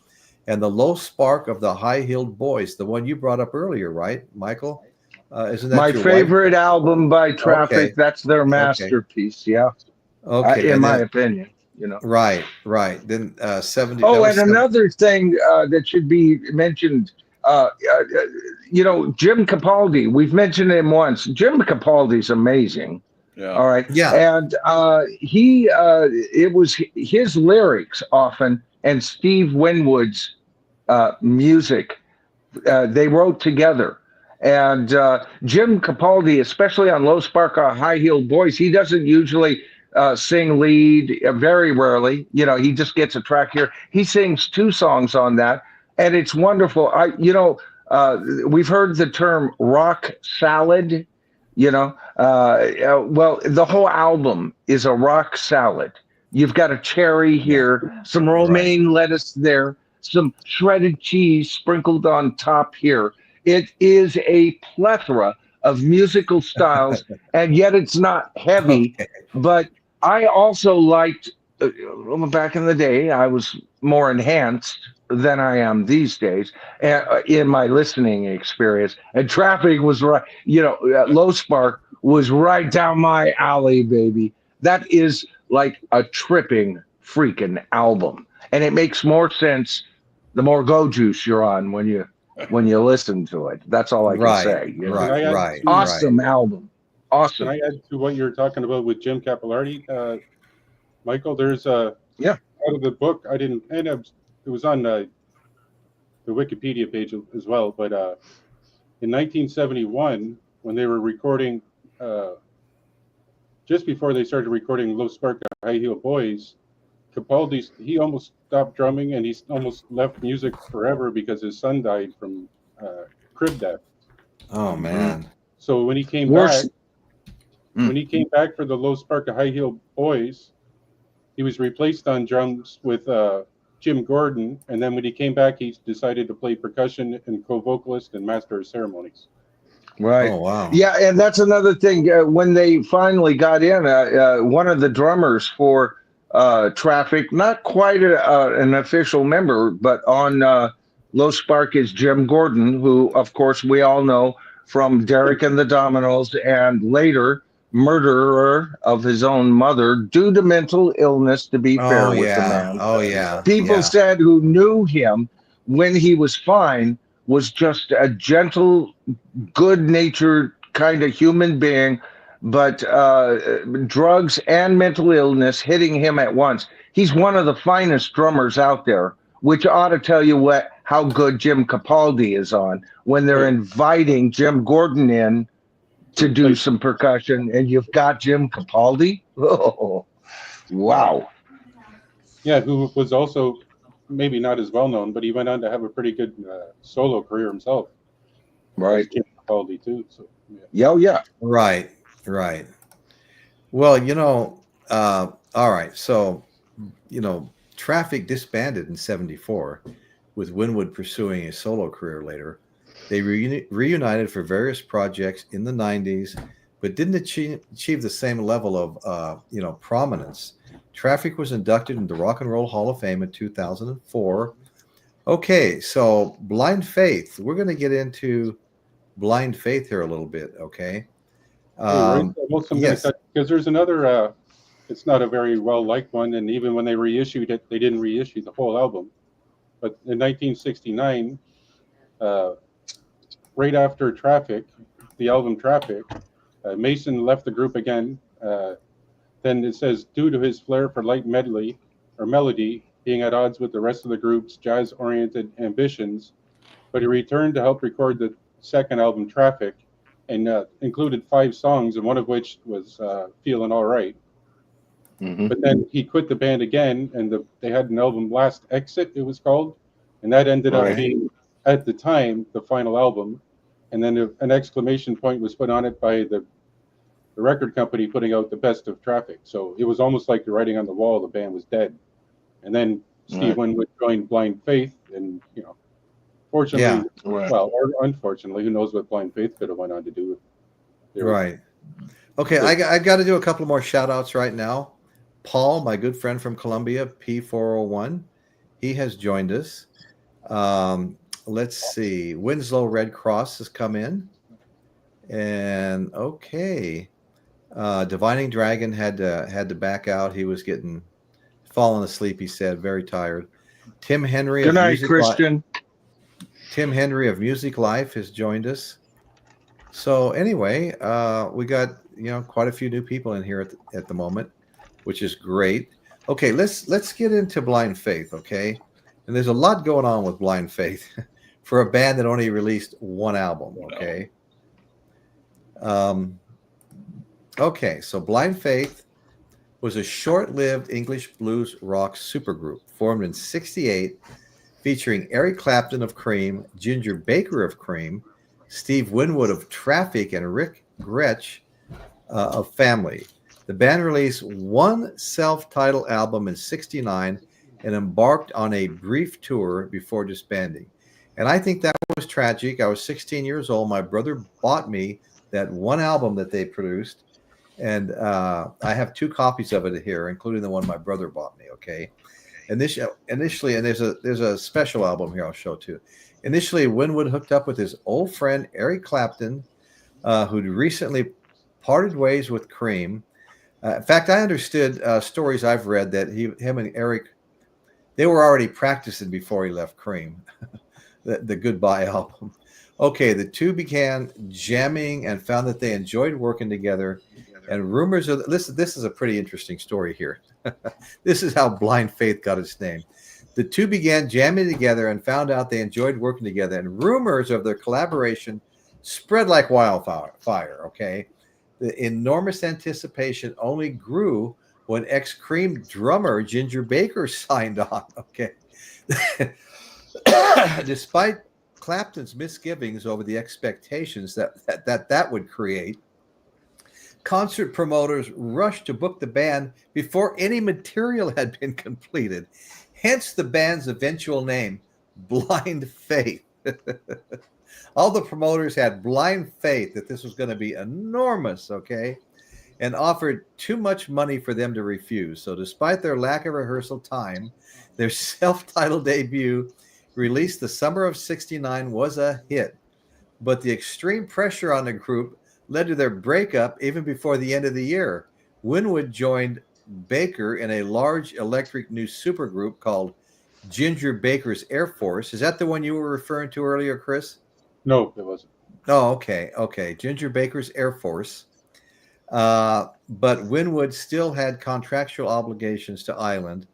and The Low Spark of the High-Heeled Boys, the one you brought up earlier, right, Michael? Isn't that my favorite album by Traffic? Okay. That's their masterpiece. Yeah. Okay. In my opinion, Right. Then 70. Oh, and another thing that should be mentioned, Jim Capaldi. We've mentioned him once. Jim Capaldi's amazing. Yeah. All right. Yeah. And it was his lyrics often and Steve Winwood's music they wrote together. And Jim Capaldi, especially on Low Spark High Heeled Boys, he doesn't usually sing lead, very rarely. He just gets a track here. He sings 2 songs on that, and it's wonderful. We've heard the term rock salad. Well, the whole album is a rock salad. You've got a cherry here, some romaine lettuce there, some shredded cheese sprinkled on top here. It is a plethora of musical styles, and yet it's not heavy. Okay. But I also liked, back in the day, I was more enhanced than I am these days in my listening experience. And Traffic was right, Low Spark was right down my alley, baby. That is like a tripping freaking album. And it makes more sense the more Go Juice you're on when you when you listen to it. That's all I can Right, say. You know? right. Awesome album. Awesome. Can I add to what you're talking about with Jim Capillardi, Michael? There's Yeah. out of the book. I didn't, and it was on the Wikipedia page as well. But in 1971, when they were recording, just before they started recording Low Spark High Heel Boys, Capaldi, he almost stopped drumming and he almost left music forever because his son died from crib death. Oh man! So when he came Worse. back for the Low Spark High Heel Boys, he was replaced on drums with Jim Gordon, and then when he came back, he decided to play percussion and co-vocalist and master of ceremonies. Right. Oh wow! Yeah, and that's another thing. When they finally got in, one of the drummers for Traffic, not quite an official member, but on Low Spark is Jim Gordon, who, of course, we all know from Derek and the Dominoes, and later murderer of his own mother due to mental illness, to be fair with the man. Oh yeah. People yeah. said who knew him when he was fine was just a gentle, good-natured kind of human being, but drugs and mental illness hitting him at once. He's one of the finest drummers out there, which ought to tell you how good Jim Capaldi is on when they're inviting Jim Gordon in to do some percussion, and you've got Jim Capaldi. Oh, wow. Yeah, who was also maybe not as well known, but he went on to have a pretty good solo career himself. Right. Jim Capaldi too. So Yeah. Right. Well, all right. So, Traffic disbanded in '74, with Winwood pursuing a solo career later. They reunited for various projects in the '90s, but didn't achieve the same level of, prominence. Traffic was inducted into the Rock and Roll Hall of Fame in 2004. Okay, so Blind Faith. We're going to get into Blind Faith here a little bit, okay? yes. Because there's another, it's not a very well-liked one, and even when they reissued it, they didn't reissue the whole album. But in 1969, right after Traffic, the album Traffic, Mason left the group again. Then it says, due to his flair for light melody being at odds with the rest of the group's jazz-oriented ambitions, but he returned to help record the second album, Traffic, and included 5 songs, and one of which was Feeling All Right. Mm-hmm. But then he quit the band again, and they had an album, Last Exit, it was called, and that ended up being, at the time, the final album. And then an exclamation point was put on it by the record company putting out the best of Traffic. So it was almost like the writing on the wall, the band was dead. And then Steve Winwood joined Blind Faith, and fortunately, well, or unfortunately, who knows what Blind Faith could have went on to do. Right. Okay, I got to do a couple more shout outs right now. Paul, my good friend from Columbia, P401, he has joined us. Let's see. Winslow Red Cross has come in. And okay. Divining Dragon had to back out. He was falling asleep, he said, very tired. Tim Henry. Good night, Christian. Tim Henry of Music Life has joined us. So anyway, we got quite a few new people in here at the moment, which is great. Okay, let's get into Blind Faith, okay? And there's a lot going on with Blind Faith for a band that only released one album, okay? Okay, so Blind Faith was a short-lived English blues rock supergroup formed in '68, featuring Eric Clapton of Cream, Ginger Baker of Cream, Steve Winwood of Traffic, and Rick Gretsch of Family. The band released one self-titled album in '69 and embarked on a brief tour before disbanding. And I think that was tragic. I was 16 years old. My brother bought me that one album that they produced, and I have 2 copies of it here, including the one my brother bought me. Okay, initially, and there's a special album here I'll show too. Initially, Winwood hooked up with his old friend Eric Clapton, who'd recently parted ways with Cream. In fact, I understood stories I've read that him and Eric, they were already practicing before he left Cream. the Goodbye album. Okay, the two began jamming and found that they enjoyed working together. And rumors of this is a pretty interesting story here. This is how Blind Faith got its name. The two began jamming together and found out they enjoyed working together. And rumors of their collaboration spread like wildfire. Okay, the enormous anticipation only grew when ex-Cream drummer Ginger Baker signed on. Okay, despite Clapton's misgivings over the expectations that would create, concert promoters rushed to book the band before any material had been completed. Hence the band's eventual name, Blind Faith. All the promoters had blind faith that this was going to be enormous, okay, and offered too much money for them to refuse. So despite their lack of rehearsal time, their self-titled debut, released the summer of '69, was a hit. But the extreme pressure on the group led to their breakup even before the end of the year. Winwood joined Baker in a large electric new supergroup called Ginger Baker's Air Force. Is that the one you were referring to earlier, Chris? No, it wasn't. Oh, okay. Ginger Baker's Air Force. But Winwood still had contractual obligations to Island,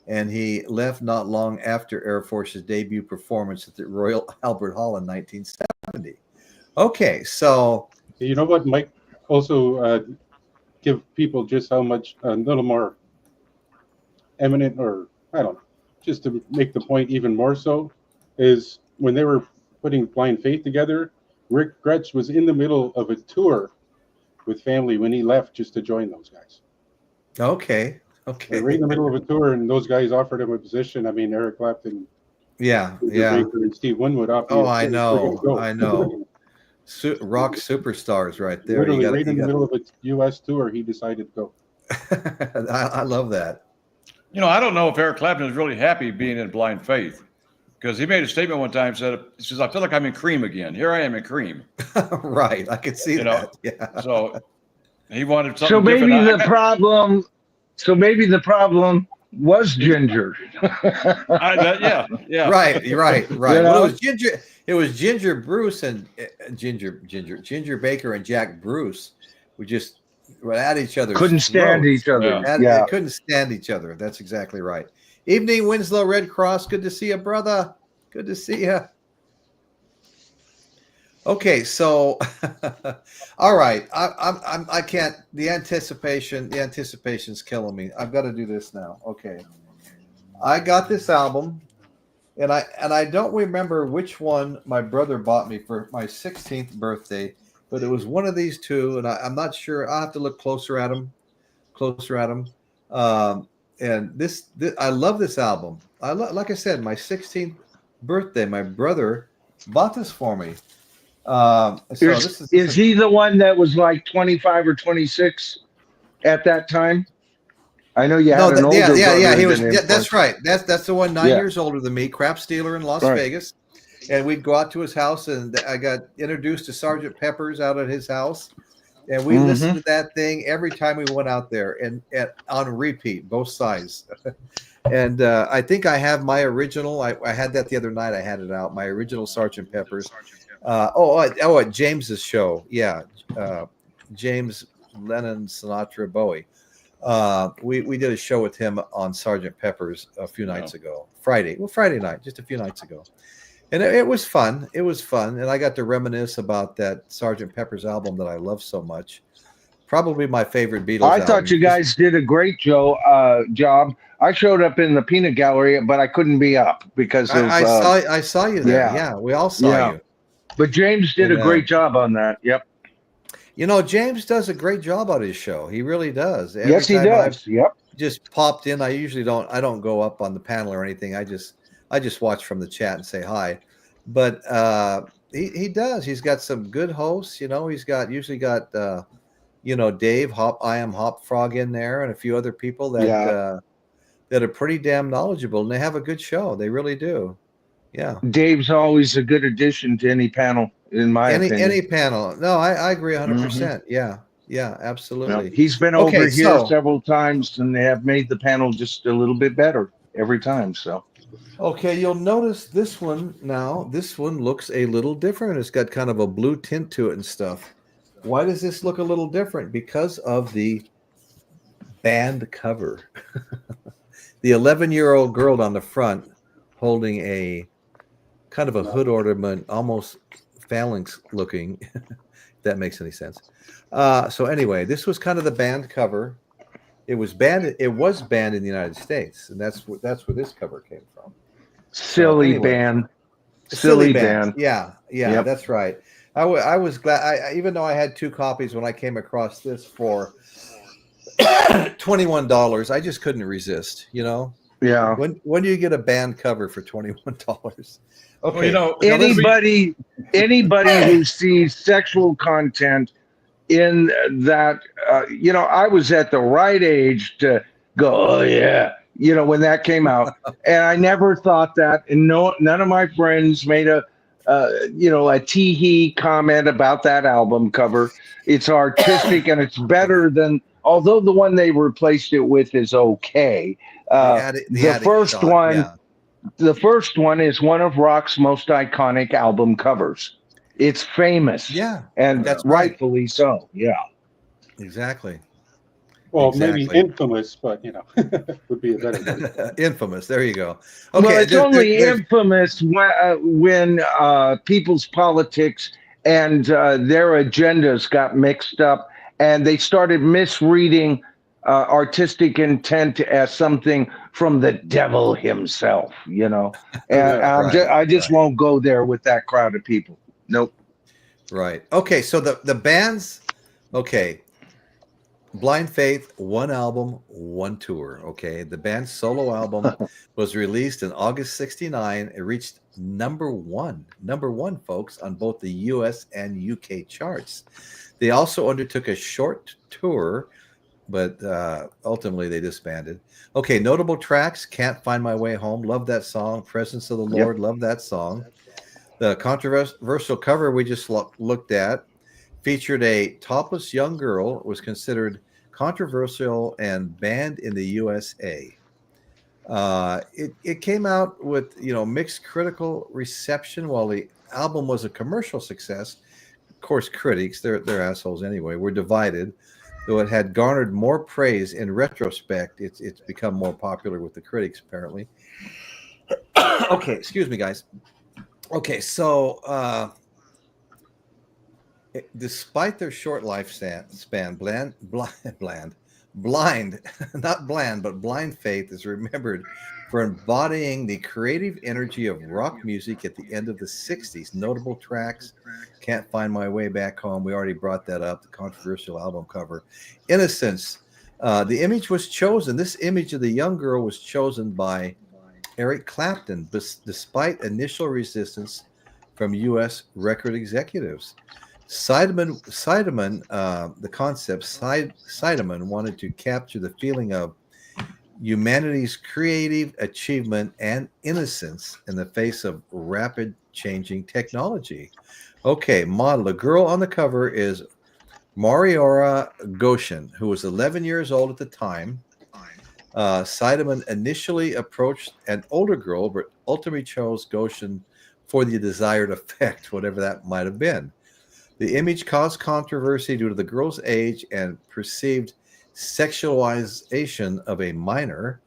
and he left not long after Air Force's debut performance at the Royal Albert Hall in 1970. Okay, so... You know what, Mike? Also, give people just how much, a little more eminent, or I don't know, just to make the point even more so, is when they were putting Blind Faith together, Rick Gretsch was in the middle of a tour with family when he left just to join those guys. Okay. They're right in the middle of a tour, and those guys offered him a position. I mean, Eric Clapton, Yeah. Baker, and Steve Winwood. Oh, I know. Rock superstars right there. Literally, right in the middle of a U.S. tour, he decided to go. I love that. You know, I don't know if Eric Clapton is really happy being in Blind Faith, because he made a statement one time, he says, I feel like I'm in Cream again. Here I am in Cream. Right. I could see that. Yeah. So he wanted something So maybe different. the problem was Ginger. Yeah. Right. You Well, know? it was Ginger Bruce and Ginger Baker and Jack Bruce. We just were at each other. Couldn't stand each other. They couldn't stand each other. That's exactly right. Evening, Winslow Red Cross. Good to see you, brother. Good to see you. Okay, so all right. I can't. The anticipation's killing me. I've got to do this now. Okay. I got this album, and I don't remember which one my brother bought me for my 16th birthday, but it was one of these two, and I'm not sure. I'll have to look closer at them. And this I love this album. Like I said, my 16th birthday, my brother bought this for me. Is he the one that was like 25 or 26 at that time? I know you had an older brother. Yeah. He was. Yeah, that's right. That's the one 9 years older than me. Crap Stealer in Las Vegas, and we'd go out to his house, and I got introduced to Sgt. Pepper's out at his house, and we listened to that thing every time we went out there, and on repeat, both sides. And I think I have my original. I had that the other night. I had it out. My original Sgt. Pepper's. At James's show. Yeah. James Lennon, Sinatra, Bowie. We did a show with him on Sgt. Pepper's a few nights ago. Friday night, just a few nights ago. And it was fun. It was fun. And I got to reminisce about that Sgt. Pepper's album that I love so much. Probably my favorite Beatles album. I thought you guys did a great job. I showed up in the peanut gallery, but I couldn't be up because of, I saw you there. Yeah, we all saw you. But James did a great job on that. Yep. You know, James does a great job on his show. He really does. Yes, he does. Yep. Just popped in. I usually don't. I don't go up on the panel or anything. I just watch from the chat and say hi. But he does. He's got some good hosts. You know, he's usually got Dave I Am Hop Frog in there, and a few other people that are pretty damn knowledgeable, and they have a good show. They really do. Yeah. Dave's always a good addition to any panel, in my opinion. Any panel. No, I agree 100%. Yeah. Yeah, absolutely. He's been over here several times, and they have made the panel just a little bit better every time. So Okay, you'll notice this one now. This one looks a little different. It's got kind of a blue tint to it and stuff. Why does this look a little different? Because of the band cover. The 11-year-old girl on the front holding a kind of a hood ornament, almost phalanx looking, if that makes any sense. So anyway, this was kind of the band cover. It was banned. It was banned in the United States, and that's where this cover came from. Silly anyway, band. Silly band. Yeah, Yep. that's right. I was glad. Even though I had 2 copies when I came across this for $21, I just couldn't resist. You know. Yeah. When do you get a band cover for $21? Okay. Well, anybody who sees sexual content in that, I was at the right age to go, oh yeah, when that came out, and I never thought that, and none of my friends made a tee-hee comment about that album cover. It's artistic and it's better than, although the one they replaced it with is okay. The first one. Yeah. The first one is one of rock's most iconic album covers. It's famous. Yeah. And that's rightfully so. Yeah. Exactly. Well, maybe infamous, but would be a better word. Infamous. There you go. Okay. Well, it's only infamous when people's politics and their agendas got mixed up and they started misreading artistic intent as something from the devil himself, and I just won't go there with that crowd of people. Nope. Right. Okay. So the bands, okay. Blind Faith, 1 album, 1 tour. Okay. The band's solo album was released in August 1969. It reached number one, folks, on both the US and UK charts. They also undertook a short tour, but ultimately they disbanded. Okay, notable tracks: Can't Find My Way Home, love that song. Presence of the Lord, love that song. The controversial cover we just looked at featured a topless young girl. It was considered controversial and banned in the USA. It came out with mixed critical reception. While the album was a commercial success, of course critics, they're assholes anyway, were divided. Though it had garnered more praise in retrospect, it's become more popular with the critics, apparently. Okay, excuse me, guys. Okay, so despite their short lifespan, Blind, not bland, but Blind Faith is remembered for embodying the creative energy of rock music at the end of the 60s. Notable tracks: Can't Find My Way Back Home. We already brought that up. The controversial album cover. Innocence. The image was chosen. This image of the young girl was chosen by Eric Clapton, despite initial resistance from U.S. record executives. Seidemann, the concept, Seidemann wanted to capture the feeling of humanity's creative achievement and innocence in the face of rapid changing technology. Okay, model. The girl on the cover is Mariora Goshen, who was 11 years old at the time. Seidemann initially approached an older girl, but ultimately chose Goshen for the desired effect, whatever that might have been. The image caused controversy due to the girl's age and perceived sexualization of a minor.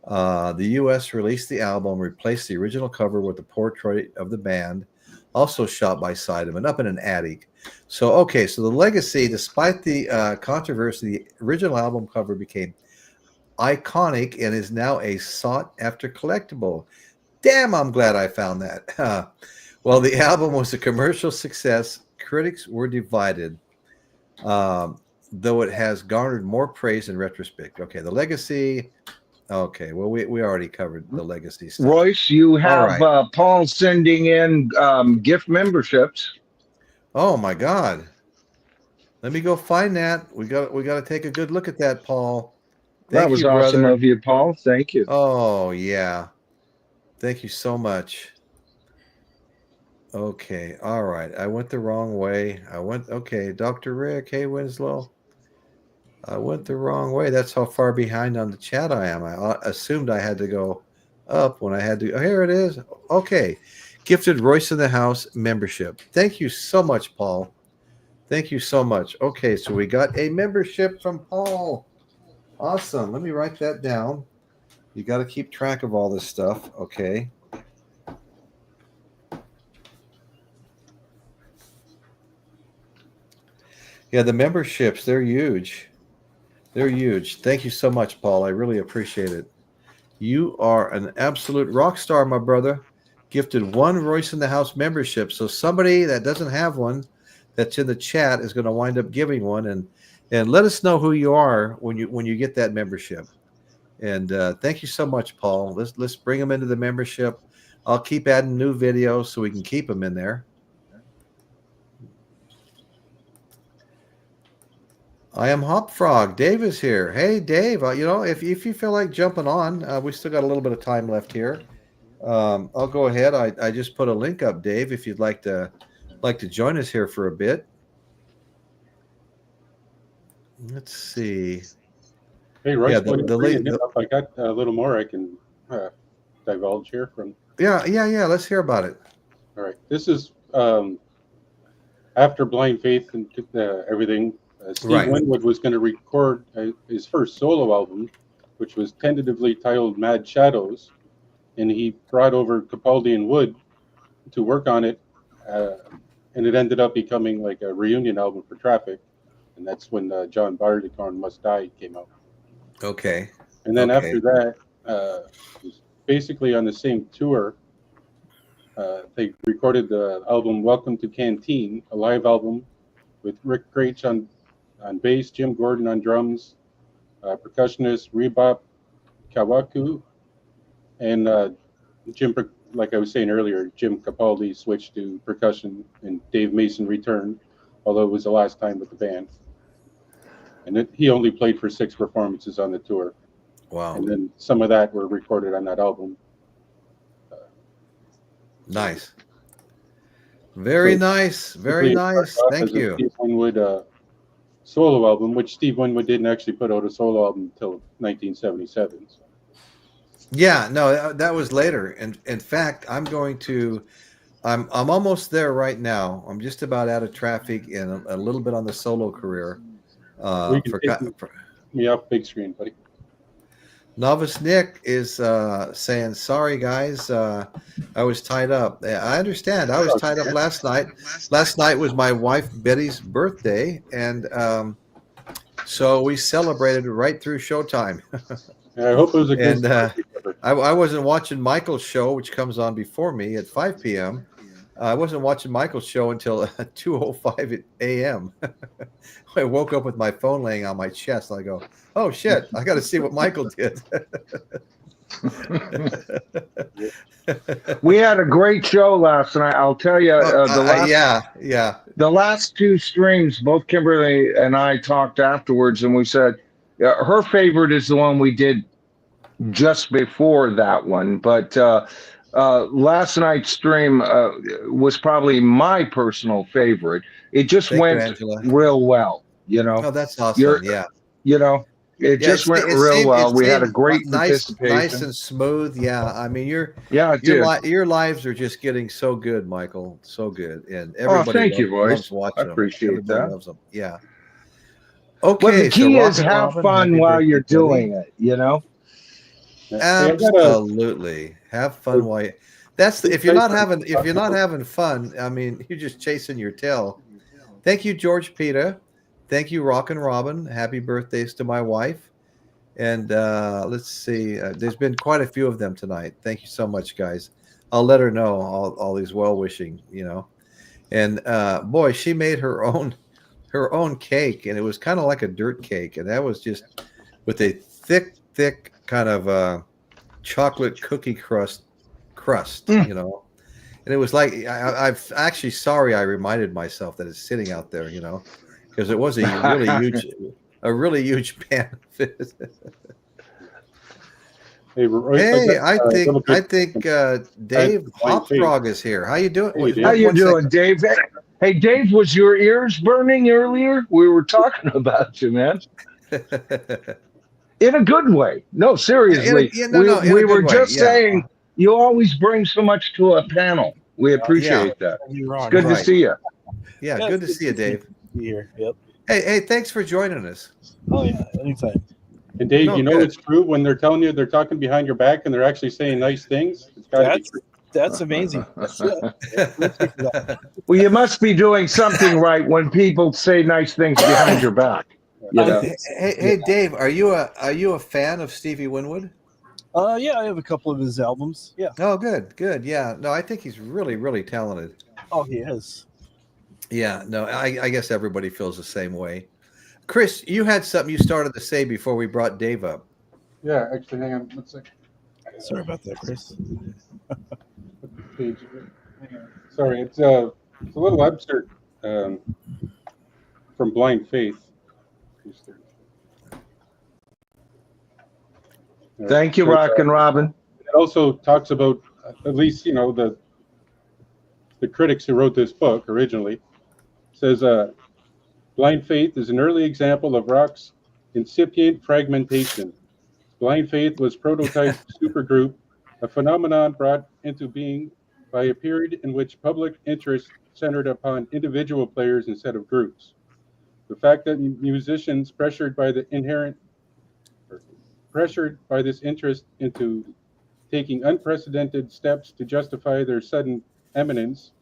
The U.S. released the album, replaced the original cover with a portrait of the band, also shot by Seidemann, up in an attic. So the legacy, despite the controversy, the original album cover became iconic and is now a sought-after collectible. Damn, I'm glad I found that. Well, the album was a commercial success. Critics were divided, though it has garnered more praise in retrospect. Okay, the legacy. Okay, well, we already covered the legacy stuff. Royce, you have Paul sending in gift memberships. Oh my God! Let me go find that. We got to take a good look at that, Paul. That was awesome of you, Paul. Thank you. Oh yeah, thank you so much. Okay, all right. I went the wrong way. Dr. Rick, hey, Winslow. I went the wrong way. That's how far behind on the chat I am. I assumed I had to go up when I had to. Oh, here it is. Okay. Gifted Royce in the House membership. Thank you so much, Paul. Thank you so much. Okay, so we got a membership from Paul. Awesome. Let me write that down. You got to keep track of all this stuff. Okay. Yeah, the memberships, they're huge. They're huge. Thank you so much, Paul. I really appreciate it. You are an absolute rock star, my brother. Gifted one Royce in the House membership. So somebody that doesn't have one that's in the chat is going to wind up giving one, and let us know who you are when you get that membership. And thank you so much, Paul. Let's bring them into the membership. I'll keep adding new videos so we can keep them in there. I am Hop Frog. Dave is here. Hey, Dave. If you feel like jumping on, we still got a little bit of time left here. I'll go ahead. I just put a link up, Dave, if you'd like to join us here for a bit. Let's see. Hey, Royce, Yeah, I got a little more I can divulge here from. Yeah. Let's hear about it. All right. This is after Blind Faith and everything. Steve Winwood was going to record his first solo album, which was tentatively titled Mad Shadows, and he brought over Capaldi and Wood to work on it, and it ended up becoming like a reunion album for Traffic, and that's when John Barleycorn Must Die came out. Okay. And then after that, basically on the same tour, they recorded the album Welcome to Canteen, a live album with Rick Grach on bass, Jim Gordon on drums, percussionist Rebop Kawaku, and Jim, like I was saying earlier, Jim Capaldi switched to percussion and Dave Mason returned, although it was the last time with the band. And he only played for 6 performances on the tour. Wow. And then some of that were recorded on that album. Nice. Very nice. Very nice. Thank you. Steve Winwood solo album, which Steve Winwood didn't actually put out a solo album until 1977. So. Yeah, no, that was later. And in fact, I'm almost there right now. I'm just about out of Traffic and a little bit on the solo career. Me off big screen, buddy. Novice Nick is saying, sorry, guys, I was tied up. I understand. I was tied up last night. Last night was my wife Betty's birthday, and so we celebrated right through showtime. I hope it was a good I wasn't watching Michael's show, which comes on before me at 5 p.m. I wasn't watching Michael's show until 2:05 a.m. I woke up with my phone laying on my chest. And I go, oh, shit, I got to see what Michael did. We had a great show last night. I'll tell you, the last 2 streams, both Kimberly and I talked afterwards, and we said her favorite is the one we did just before that one. But last night's stream was probably my personal favorite. It just went real well, Oh, that's awesome. It just went real well. We had a great participation. Nice and smooth. Yeah, I mean, your lives are just getting so good, Michael. So good, and everybody loves watching them. I appreciate that. Loves them. Yeah. Okay. But the key is have fun while you're doing it. Absolutely, have fun while you. If you're not having fun, I mean, you're just chasing your tail. Thank you, George Pita. Thank you, Rock and Robin. Happy birthdays to my wife. And let's see. There's been quite a few of them tonight. Thank you so much, guys. I'll let her know all these well-wishing, And boy, she made her own cake, and it was kind of like a dirt cake, and that was just with a thick kind of chocolate cookie crust, And it was like I've actually sorry I reminded myself that it's sitting out there, because it was a really huge pan. I think Dave Hopfrog is here. How you doing? How you doing, Dave? Hey, Dave, was your ears burning earlier? We were talking about you, man. in a good way. No, seriously. In We a were good way. just Yeah. saying you always bring so much to a panel. We appreciate that. It's good to Right. see you. Yeah, Yeah, good to see you, Dave. Be here. Yep. Hey, thanks for joining us. Oh yeah, anytime. And Dave, No, you know good. it's true when they're telling you they're talking behind your back and they're actually saying nice things. It's got to be true. That's amazing. Well, you must be doing something right when people say nice things behind your back. You know? Hey, Dave, are you a fan of Stevie Winwood? Yeah, I have a couple of his albums. Yeah. Oh, good. Yeah, no, I think he's really talented. Oh, he is. Yeah, no, I guess everybody feels the same way. Chris, you had something you started to say before we brought Dave up. Yeah, actually, hang on. Let's see. Sorry about that, Chris. Page. Hang on. Sorry, it's a little absurd from Blind Faith. Thank you, Rock and Robin. It also talks about, at least, you know, the critics who wrote this book originally, says Blind Faith is an early example of rock's incipient fragmentation. Blind Faith was prototype supergroup, a phenomenon brought into being by a period in which public interest centered upon individual players instead of groups. The fact that musicians pressured by this interest into taking unprecedented steps to justify their sudden eminence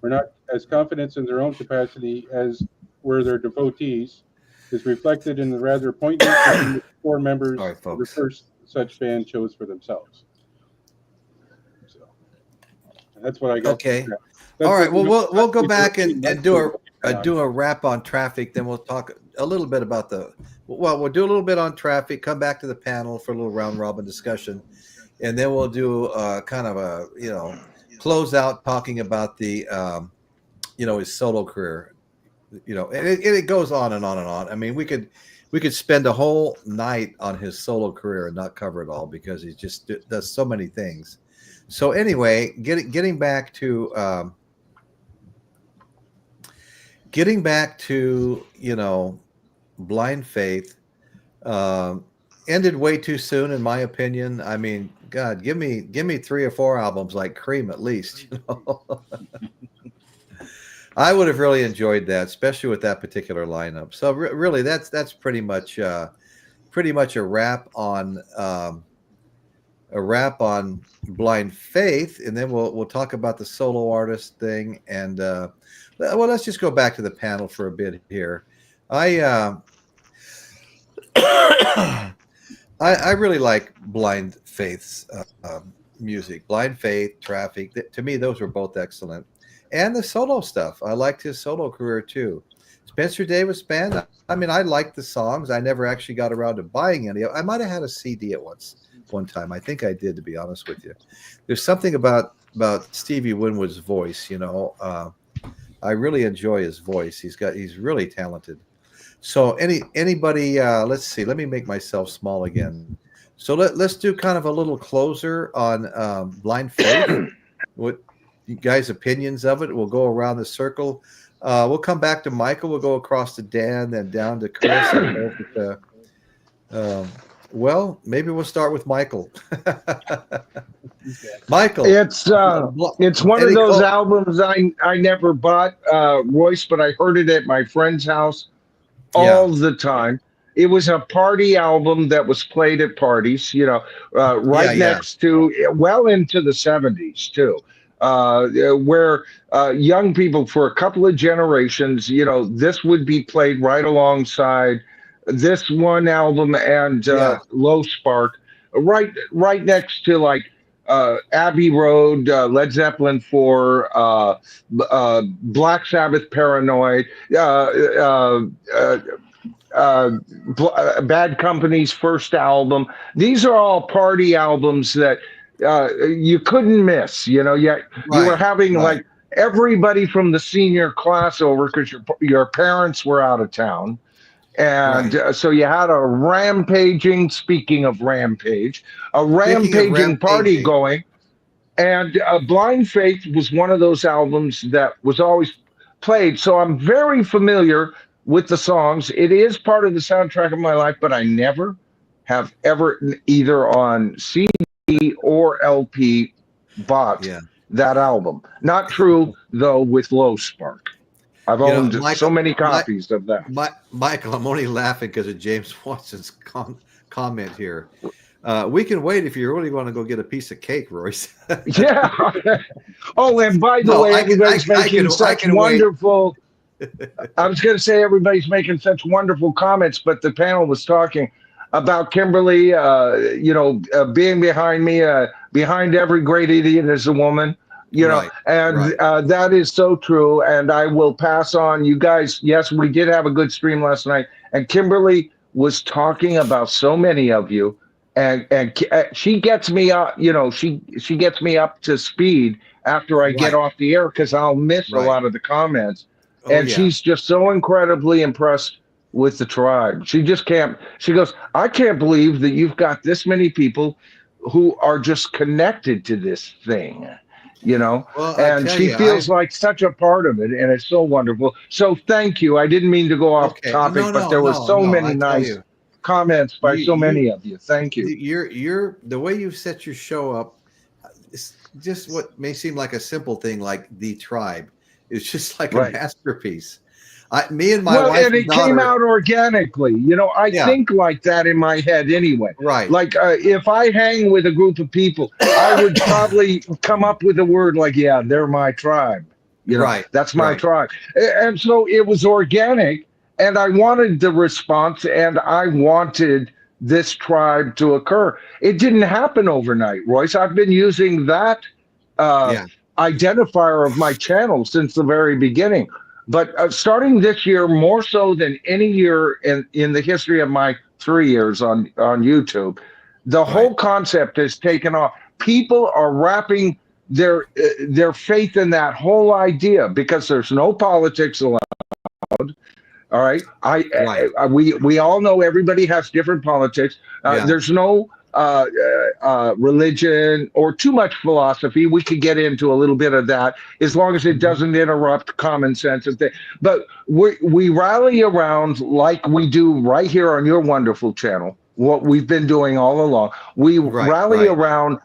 were not as confident in their own capacity as were their devotees is reflected in the rather poignant the four members of the first such band chose for themselves. So that's what I got. Okay. All right. Well, we'll go back and do a wrap on traffic. Then we'll talk a little bit about we'll do a little bit on traffic. Come back to the panel for a little round robin discussion, and then we'll do kind of a close out talking about the his solo career. And it goes on and on and on. I mean, we could spend a whole night on his solo career and not cover it all because he just does so many things. So anyway, getting back to Blind Faith ended way too soon, in my opinion. I mean, God, give me 3 or 4 albums like Cream at least. I would have really enjoyed that, especially with that particular lineup. So really, that's pretty much a wrap on Blind Faith, and then we'll talk about the solo artist thing. And let's just go back to the panel for a bit here. I really like Blind Faith's music. Blind Faith, Traffic. To me, those were both excellent. And the solo stuff. I liked his solo career too. Spencer Davis Band. I mean, I liked the songs. I never actually got around to buying any. I might have had a CD at one time. I think I did, to be honest with you. There's something about Stevie Winwood's voice. I really enjoy his voice. He's really talented. So anybody? Let's see. Let me make myself small again. So let's do kind of a little closer on Blind Faith. What you guys' opinions of it? We'll go around the circle. We'll come back to Michael. We'll go across to Dan, then down to Chris. Well, maybe we'll start with Michael. Michael, it's one of those albums I never bought, Royce, but I heard it at my friend's house all the time. It was a party album that was played at parties, next to well into the 70s too. Where young people for a couple of generations, this would be played right alongside this one album and Low Spark, right next to like Abbey Road, Led Zeppelin 4, Black Sabbath, Paranoid, Bad Company's first album. These are all party albums that you couldn't miss. You were having like everybody from the senior class over because your parents were out of town. And so you had a rampaging, speaking of rampage, a rampaging party going. And Blind Faith was one of those albums that was always played. So I'm very familiar with the songs. It is part of the soundtrack of my life, but I never have ever, either on CD or LP, bought that album. Not true, though, with Low Spark. I've owned so many copies of that. Michael, I'm only laughing because of James Watson's comment here. We can wait if you really want to go get a piece of cake, Royce. Yeah. Oh, and by the way, everybody's making such wonderful. I was going to say everybody's making such wonderful comments, but the panel was talking about Kimberly, being behind me. Behind every great idiot is a woman, that is so true. And I will pass on, you guys. Yes, we did have a good stream last night, and Kimberly was talking about so many of you, and she gets me up. She gets me up to speed after I get off the air because I'll miss a lot of the comments. And she's just so incredibly impressed with the tribe. She just can't. She goes, I can't believe that you've got this many people who are just connected to this thing, Well, and she feels like such a part of it, and it's so wonderful. So thank you. I didn't mean to go off topic, but there were so many nice comments by so many of you. Thank you. You're the way you set your show up. It's just what may seem like a simple thing, like the tribe. It's just like a masterpiece. Me and my wife and it came out organically. I think like that in my head anyway. Right. Like if I hang with a group of people, I would probably come up with a word like, they're my tribe. That's my tribe. And so it was organic, and I wanted the response, and I wanted this tribe to occur. It didn't happen overnight, Royce. I've been using that identifier of my channel since the very beginning. But starting this year, more so than any year in the history of my 3 years on YouTube, the whole concept has taken off. People are wrapping their faith in that whole idea because there's no politics allowed. All right, we all know everybody has different politics. There's no religion or too much philosophy. We could get into a little bit of that as long as it doesn't interrupt common sense and things. But we rally around, like we do right here on your wonderful channel, what we've been doing all along. We rally around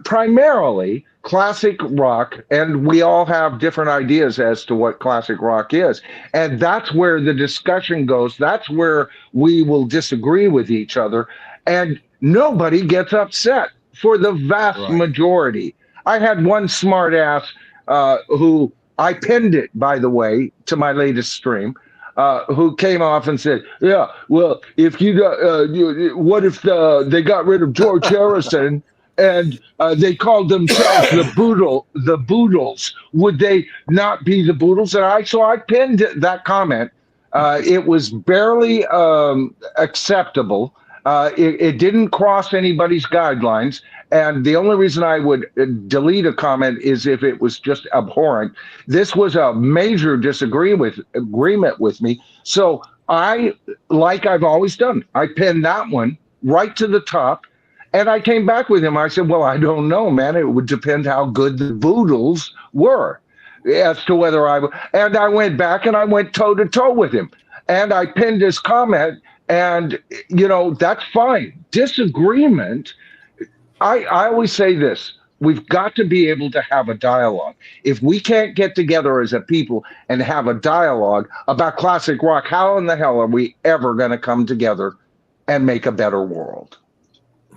primarily classic rock, and we all have different ideas as to what classic rock is. And that's where the discussion goes. That's where we will disagree with each other. And nobody gets upset for the vast majority. I had one smart ass who I pinned it, by the way, to my latest stream, who came off and said, yeah, well, if you got, what if they got rid of George Harrison and they called themselves the Boodles? Would they not be the Boodles? And I pinned that comment. It was barely acceptable. It didn't cross anybody's guidelines. And the only reason I would delete a comment is if it was just abhorrent. This was a major agreement with me. So like I've always done, I pinned that one right to the top. And I came back with him. I said, well, I don't know, man. It would depend how good the Boodles were as to whether and I went back and I went toe to toe with him. And I pinned his comment. And, that's fine. Disagreement, I always say this, we've got to be able to have a dialogue. If we can't get together as a people and have a dialogue about classic rock, how in the hell are we ever going to come together and make a better world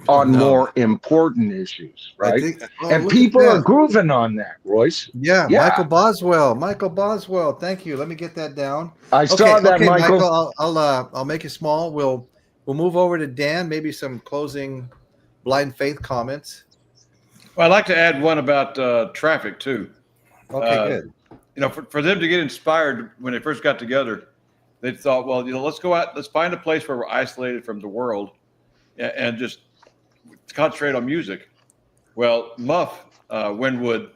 on more important issues, right? And people are grooving on that, Royce. Yeah. Michael Boswell. Thank you. Let me get that down. I saw that, Michael. I'll make it small. We'll move over to Dan. Maybe some closing blind faith comments. Well, I'd like to add one about traffic too. Okay, good. For them to get inspired when they first got together, they thought, well, let's go out, let's find a place where we're isolated from the world, and just concentrate on music. Well, Muff Winwood,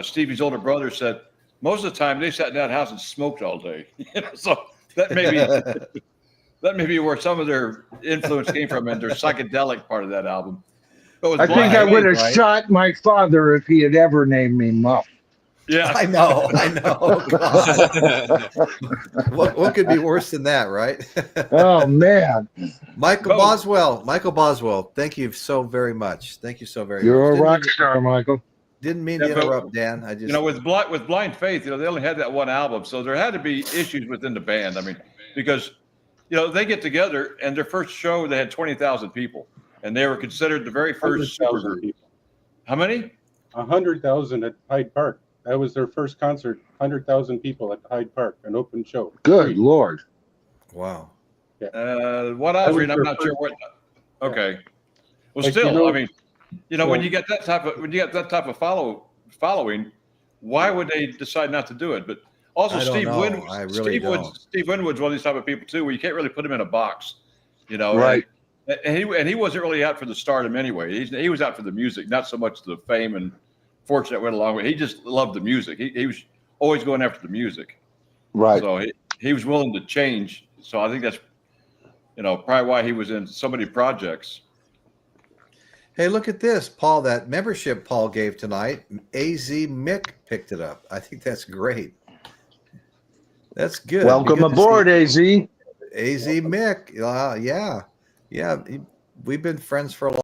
Stevie's older brother, said most of the time they sat in that house and smoked all day. So that may be where some of their influence came from, and their psychedelic part of that album. I think I would have shot my father if he had ever named me Muff. Yeah. I know. God. What could be worse than that, right? Oh man, Michael Boswell, thank you so very much. Thank you so very you're much. a rock star, Michael. Didn't mean Yeah, to but, interrupt, Dan. I just, with Blind Faith, they only had that one album, so there had to be issues within the band. I mean, because they get together and their first show they had 20,000 people, and they were considered the very first super 100,000 group. people. How many? 100,000 at Hyde Park. That was their first concert. 100,000 people at Hyde Park, an open show. Good Free. Lord. wow. What I was reading, I'm not sure what. Okay. Well, Like, still, I mean, when you get that type of following, why would they decide not to do it? But also, I don't Steve know. Winwood, I really don't. Steve Winwood's one of these type of people too, where you can't really put him in a box, Right. And he wasn't really out for the stardom anyway. He was out for the music, not so much the fame and fortune that went along with it. He just loved the music. He was always going after the music. Right. So he was willing to change. So I think that's probably why he was in so many projects. Hey, look at this, Paul. That membership Paul gave tonight, AZ Mick picked it up. I think that's great. That's good. Welcome aboard, AZ. AZ Mick. Yeah. We've been friends for a long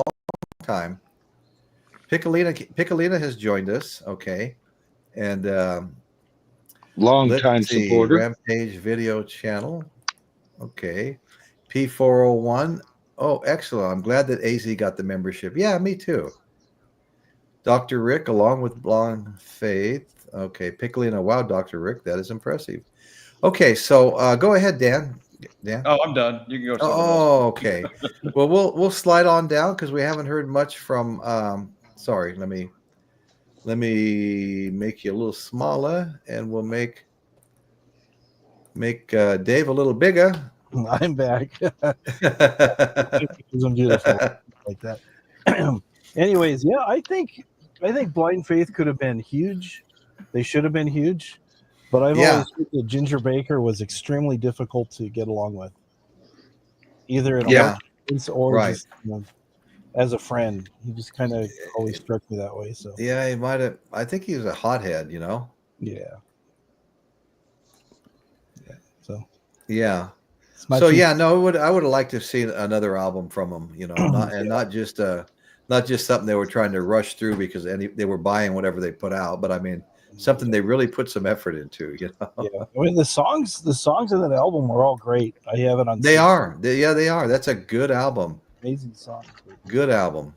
time. Piccolina has joined us. Okay, and Long time supporter. Rampage video channel. Okay, P401. Oh, excellent. I'm glad that AZ got the membership. Yeah, me too. Dr. Rick, along with Blind Faith. Okay, Piccolina. Wow, Dr. Rick, that is impressive. Okay, so go ahead, Dan. Dan? Oh, I'm done. You can go. Oh, okay. Well, we'll slide on down because we haven't heard much from. Sorry, let me make you a little smaller, and we'll make Dave a little bigger. I'm back. Because I'm beautiful like that. Anyways, yeah, I think Blind Faith could have been huge. They should have been huge. But I've always thought that Ginger Baker was extremely difficult to get along with. Either in audience or just, as a friend. He just kind of always struck me that way. So yeah, he might have. I think he was a hothead, Yeah. So Yeah. So I would have liked to have seen another album from him, not just something they were trying to rush through because they were buying whatever they put out, but I mean something they really put some effort into, Yeah. I mean the songs in that album were all great. I have it on They are. They are. That's a good album. amazing songs. Good album.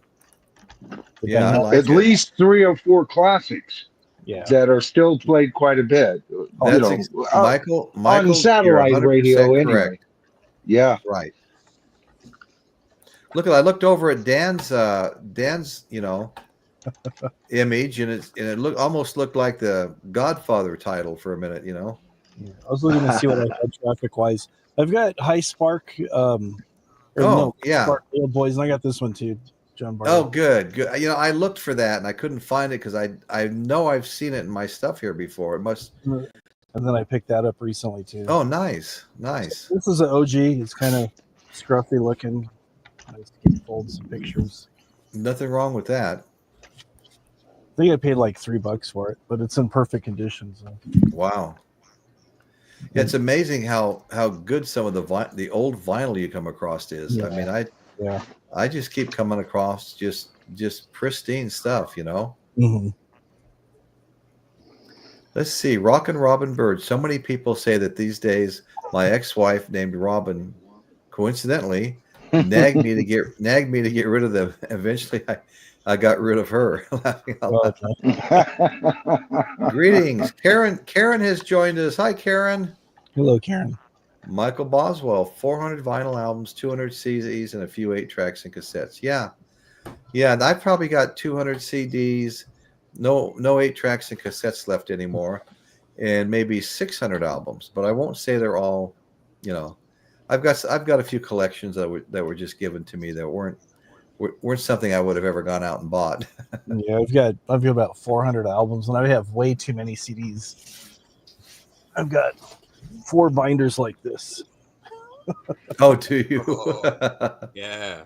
But Yeah, then I like At least 3 or 4 classics that are still played quite a bit. Michael on satellite radio anyway. Correct. Yeah. Right. I looked over at Dan's image, and it almost looked like the Godfather title for a minute, Yeah, I was looking to see what I had traffic wise. I've got High Spark. Spark Real Boys, and I got this one too, John Barlow. Oh, good. I looked for that and I couldn't find it because I know I've seen it in my stuff here before. It must. And then I picked that up recently too. Oh, nice. This is an OG. It's kind of scruffy looking. Nice fold some pictures. Nothing wrong with that. I think I paid like $3 for it, but it's in perfect condition. So. Wow. Yeah, it's amazing how good some of the old vinyl you come across is. Yeah. I mean, I just keep coming across just pristine stuff, Mm-hmm. Let's see. Rockin' Robin Bird. So many people say that these days my ex-wife named Robin, coincidentally, nagged me to get rid of them. Eventually I got rid of her. Greetings. Karen has joined us. Hi, Karen. Hello, Karen. Michael Boswell, 400 vinyl albums, 200 CDs, and a few 8 tracks and cassettes. Yeah. And I've probably got 200 CDs, no 8 tracks and cassettes left anymore, and maybe 600 albums. But I won't say they're all, I've got a few collections that were just given to me that weren't something I would have ever gone out and bought. Yeah, I've got about 400 albums, and I have way too many CDs. I've got 4 binders like this. Oh, do you? Yeah.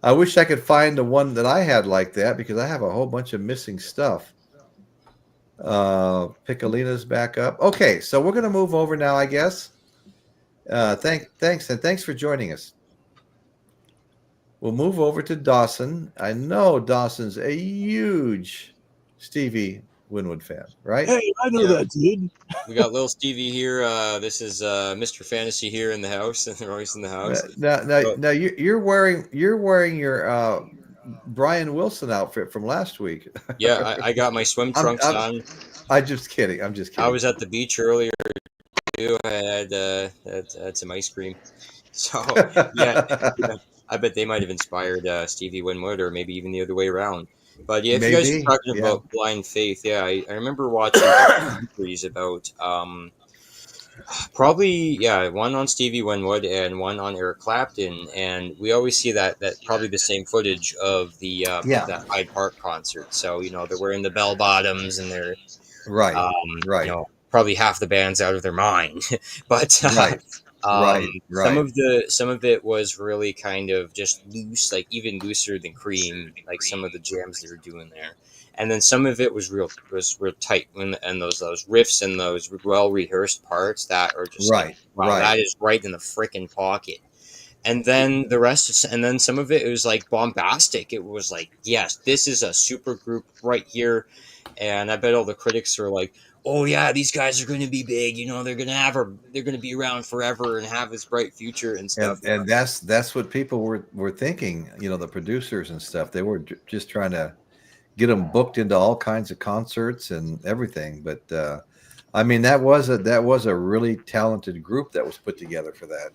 I wish I could find the one that I had like that because I have a whole bunch of missing stuff. Piccolina's back up. Okay, so we're going to move over now, I guess. Thanks for joining us. We'll move over to Dawson. I know Dawson's a huge Stevie Winwood fan, right? Hey, I know that, dude. We got little Stevie here. This is Mr. Fantasy here in the house, and Royce in the house. Now you're wearing your Brian Wilson outfit from last week. Yeah, I got my swim trunks on. I'm just kidding. I was at the beach earlier too. I had some ice cream. So yeah, I bet they might have inspired Stevie Winwood, or maybe even the other way around. But yeah, if you guys are talking about Blind Faith, yeah, I remember watching documentaries about probably one on Stevie Winwood and one on Eric Clapton, and we always see that probably the same footage of the of that Hyde Park concert. So they're wearing the bell bottoms and they're right. Probably half the band's out of their mind, but some of it was really kind of just loose, like even looser than Cream, like some of the jams they were doing there. And then some of it was real tight, and those riffs and those well rehearsed parts that are just that is right in the freaking pocket. And then the rest, and then some of it was like bombastic. It was like, yes, this is a super group right here, and I bet all the critics are like, oh yeah, these guys are going to be big. They're going to be around forever and have this bright future and stuff. And that's what people were thinking. The producers and stuff. They were just trying to get them booked into all kinds of concerts and everything. But I mean, that was a really talented group that was put together for that.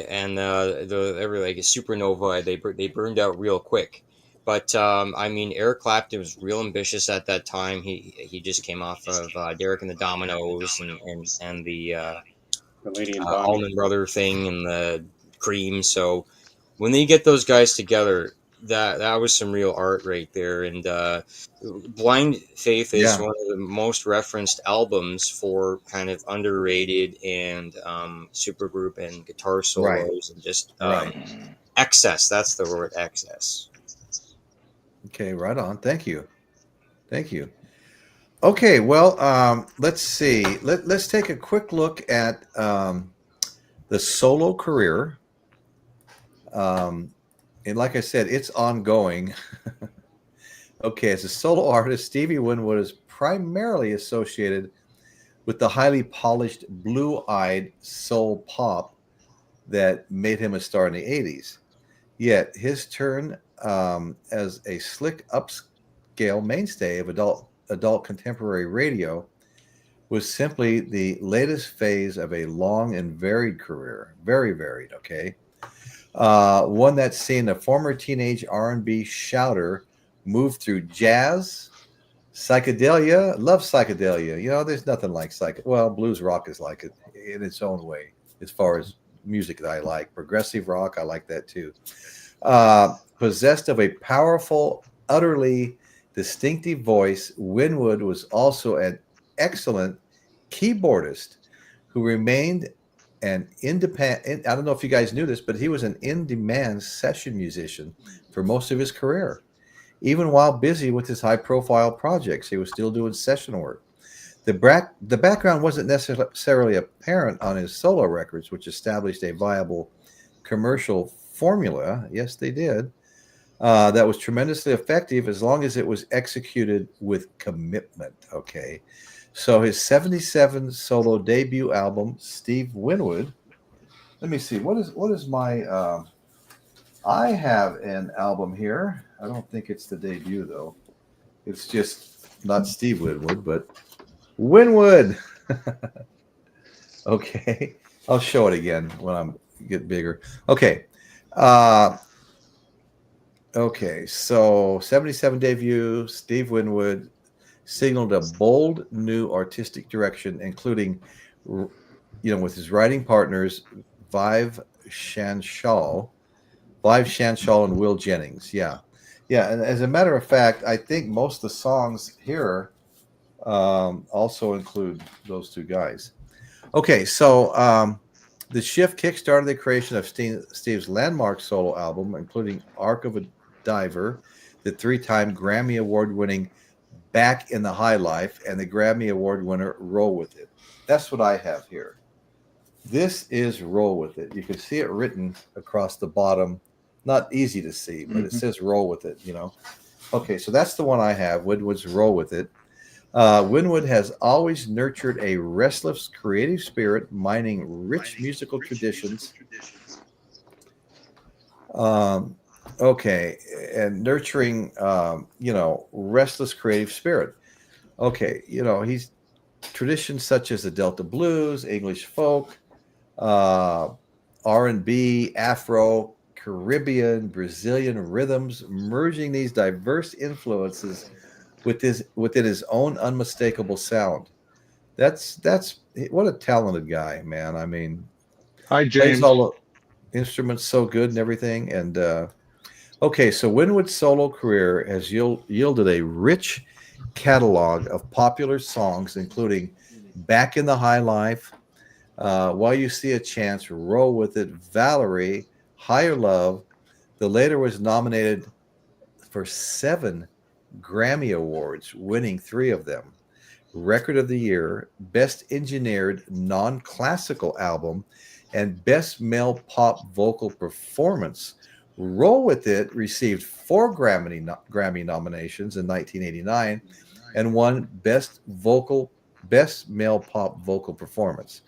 And they were like a supernova. They burned out real quick. But I mean, Eric Clapton was real ambitious at that time. He just came off of Derek and the Dominoes and the Allman Brother thing and the Cream. So when they get those guys together, that was some real art right there. And Blind Faith is one of the most referenced albums for kind of underrated and supergroup and guitar solos and just excess. That's the word, excess. Okay, right on. Thank you. Okay, well, let's see. Let's take a quick look at the solo career. And like I said, it's ongoing. Okay, as a solo artist, Stevie Winwood is primarily associated with the highly polished, blue-eyed soul pop that made him a star in the 80s. Yet his turn as a slick upscale mainstay of adult contemporary radio was simply the latest phase of a long and varied career. Very varied, okay? One that's seen a former teenage R&B shouter move through jazz, psychedelia. Love psychedelia. There's nothing like blues rock is like it in its own way as far as music that I like. Progressive rock, I like that too. Possessed of a powerful, utterly distinctive voice, Winwood was also an excellent keyboardist who remained an independent. I don't know if you guys knew this, but he was an in-demand session musician for most of his career. Even while busy with his high-profile projects, he was still doing session work. The background wasn't necessarily apparent on his solo records, which established a viable commercial formula. Yes, they did. That was tremendously effective as long as it was executed with commitment. Okay. So his 77 solo debut album, Steve Winwood. Let me see. What is my I have an album here. I don't think it's the debut though. It's just not Steve Winwood, but Winwood. Okay. I'll show it again when I get bigger. Okay. Okay, so 77 debut, Steve Winwood signaled a bold new artistic direction, including, with his writing partners, Vive Shanshall and Will Jennings. Yeah. And as a matter of fact, I think most of the songs here also include those two guys. Okay, so the shift kickstarted the creation of Steve's landmark solo album, including Arc of a Diver, the 3-time Grammy Award-winning Back in the High Life, and the Grammy Award winner Roll With It. That's what I have here. This is Roll With It. You can see it written across the bottom. Not easy to see, but it says Roll With It, you know. Okay, so that's the one I have, Winwood's Roll With It. Winwood has always nurtured a restless creative spirit, mining rich musical traditions. Okay, and nurturing, restless creative spirit. Okay, he's traditions such as the Delta blues, English folk, R&B, Afro, Caribbean, Brazilian rhythms, merging these diverse influences within his own unmistakable sound. That's what a talented guy, man. I mean, hi James. Plays all the instruments so good and everything. And okay, so Winwood's solo career has yielded a rich catalog of popular songs, including Back in the High Life, While You See a Chance, Roll With It, Valerie, Higher Love. The latter was nominated for 7 Grammy Awards, winning 3 of them. Record of the Year, Best Engineered Non-Classical Album, and Best Male Pop Vocal Performance. Roll With It received 4 Grammy nominations in 1989 and won Best Male Pop Vocal Performance.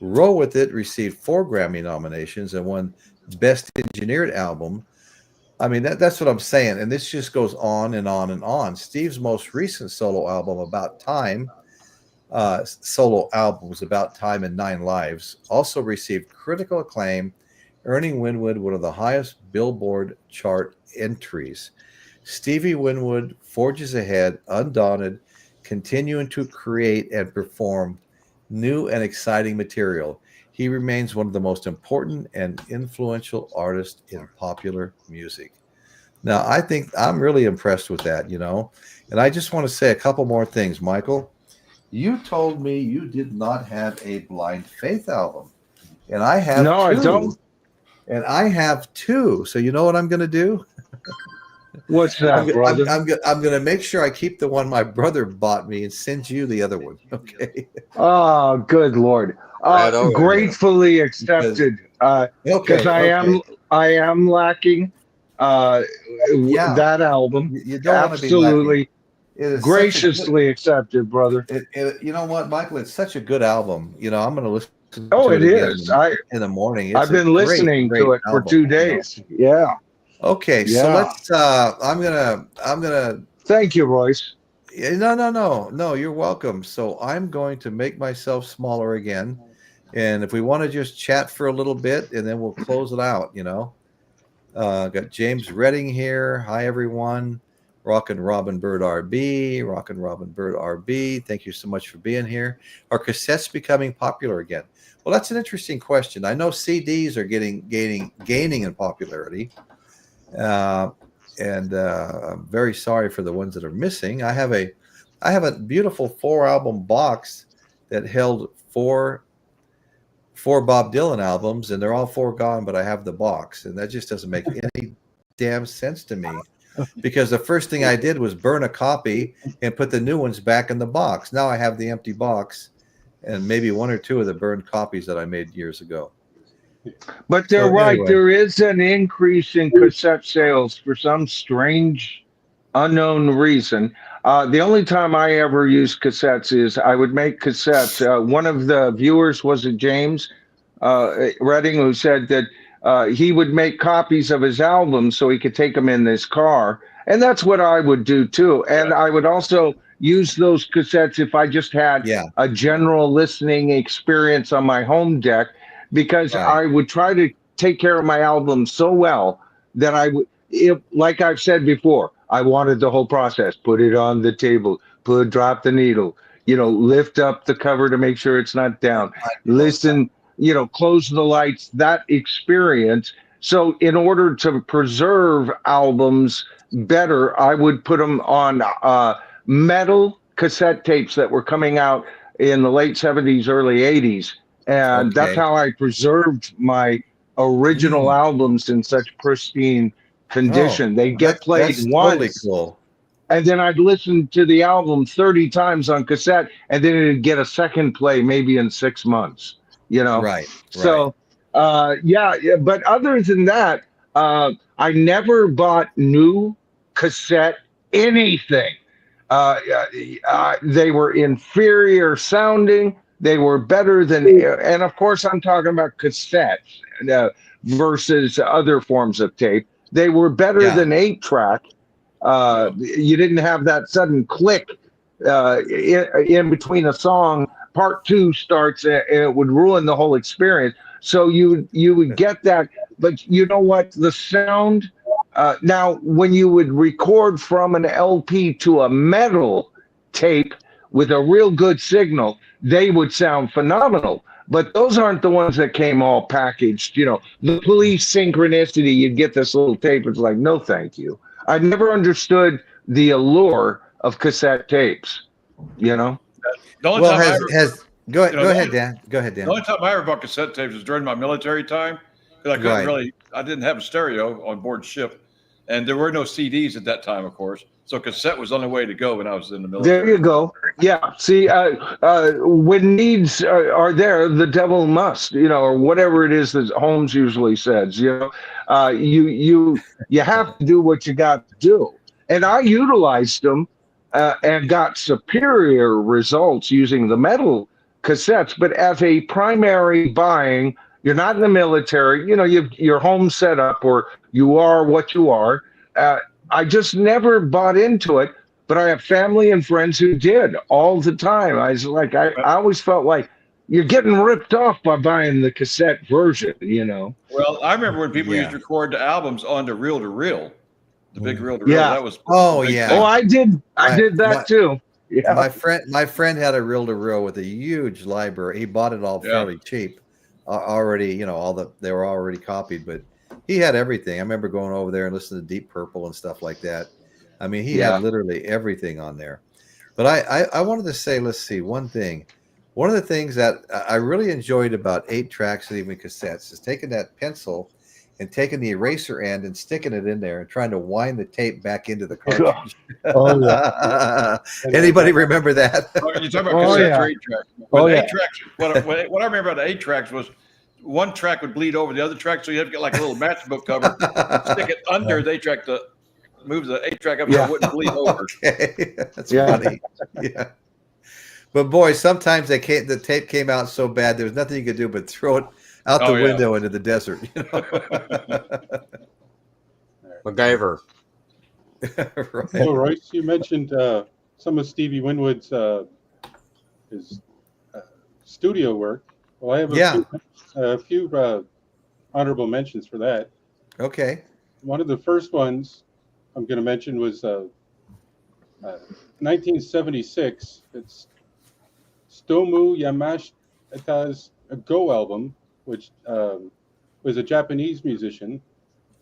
Roll With It received 4 Grammy nominations and won Best Engineered Album. I mean, that's what I'm saying. And this just goes on and on and on. Steve's most recent solo album, About Time, About Time and 9 Lives, also received critical acclaim, earning Winwood one of the highest Billboard chart entries. Stevie Winwood forges ahead, undaunted, continuing to create and perform new and exciting material. He remains one of the most important and influential artists in popular music. Now, I think I'm really impressed with that, and I just want to say a couple more things. Michael, you told me you did not have a Blind Faith album, and I have 2. I don't. And I have 2. So you know what I'm going to do? What's that, brother? I'm going to make sure I keep the one my brother bought me and send you the other one. Okay. Oh, good Lord. Gratefully accepted. Because I am lacking that album. You don't absolutely graciously accepted, brother. You know what, Michael? It's such a good album. I'm going to listen. It is. In the morning. I've been listening to it for 2 days. Yeah. Okay, so let's. I'm gonna. Thank you, Royce. No. You're welcome. So I'm going to make myself smaller again, and if we want to just chat for a little bit, and then we'll close it out. Got James Redding here. Hi, everyone. Rock and Robin Bird RB. Thank you so much for being here. Are cassettes becoming popular again? Well, that's an interesting question. I know CDs are gaining in popularity, and I'm very sorry for the ones that are missing. I have a beautiful 4-album box that held 4 Bob Dylan albums, and they're all 4 gone, but I have the box, and that just doesn't make any damn sense to me. Because the first thing I did was burn a copy and put the new ones back in the box. Now I have the empty box and maybe 1 or 2 of the burned copies that I made years ago. But they're right. Anyway. There is an increase in cassette sales for some strange, unknown reason. The only time I ever used cassettes is I would make cassettes. One of the viewers was James Redding, who said that he would make copies of his albums so he could take them in his car. And that's what I would do too. And I would also use those cassettes if I just had a general listening experience on my home deck, because I would try to take care of my album so well that I would, like I've said before, I wanted the whole process. Put it on the table, drop the needle, lift up the cover to make sure it's not down, listen, close the lights, that experience. So in order to preserve albums better, I would put them on metal cassette tapes that were coming out in the late 70s, early 80s. And that's how I preserved my original albums in such pristine condition. They get played once. Totally cool. and then I'd listen to the album 30 times on cassette, and then it'd get a second play maybe in 6 months, Right. So, yeah, but other than that, I never bought new cassette anything. They were inferior sounding. They were better than, and of course, I'm talking about cassettes versus other forms of tape. They were better than 8-track. You didn't have that sudden click in between a song. Part 2 starts, and it would ruin the whole experience. So you would get that, but you know what? The sound. Now, when you would record from an LP to a metal tape with a real good signal, they would sound phenomenal. But those aren't the ones that came all packaged. The Police Synchronicity, you'd get this little tape. It's like, no, thank you. I never understood the allure of cassette tapes. The only Well, time go ahead, Dan. Go ahead, Dan. The only time I ever bought cassette tapes was during my military time, because I couldn't I didn't have a stereo on board ship, and there were no CDs at that time, of course. So cassette was the only way to go when I was in the military. There you go. Yeah. See, when needs are there, the devil must, or whatever it is that Holmes usually says. You have to do what you got to do, and I utilized them and got superior results using the metal cassettes. But as a primary buying, you're not in the military. Your home set up, or you are what you are. I just never bought into it, but I have family and friends who did all the time. I was like, I always felt like you're getting ripped off by buying the cassette version, Well, I remember when people used to record the albums on the reel-to-reel, the big reel-to-reel. Yeah. That was yeah. Oh, I did that too. Yeah. My friend had a reel-to-reel with a huge library. He bought it all fairly cheap, already. They were already copied, but he had everything. I remember going over there and listening to Deep Purple and stuff like that. I mean, he had literally everything on there. But I wanted to say, let's see, one thing. One of the things that I really enjoyed about 8-tracks and even cassettes is taking that pencil and taking the eraser end and sticking it in there and trying to wind the tape back into the cartridge. Anybody remember that? You're talking about cassettes or 8-tracks. With 8-tracks, what I remember about 8-tracks was one track would bleed over the other track, so you have to get like a little matchbook cover, stick it under the 8-track to move the 8-track up so it wouldn't bleed over. Okay, that's funny. Yeah, but boy, sometimes the tape came out so bad there was nothing you could do but throw it out the window into the desert. MacGyver. Right. So, Royce, you mentioned some of Stevie Winwood's his studio work. Well, I have a few honorable mentions for that. Okay. One of the first ones I'm going to mention was 1976. It's Stomu Yamashita's Go album, which was a Japanese musician,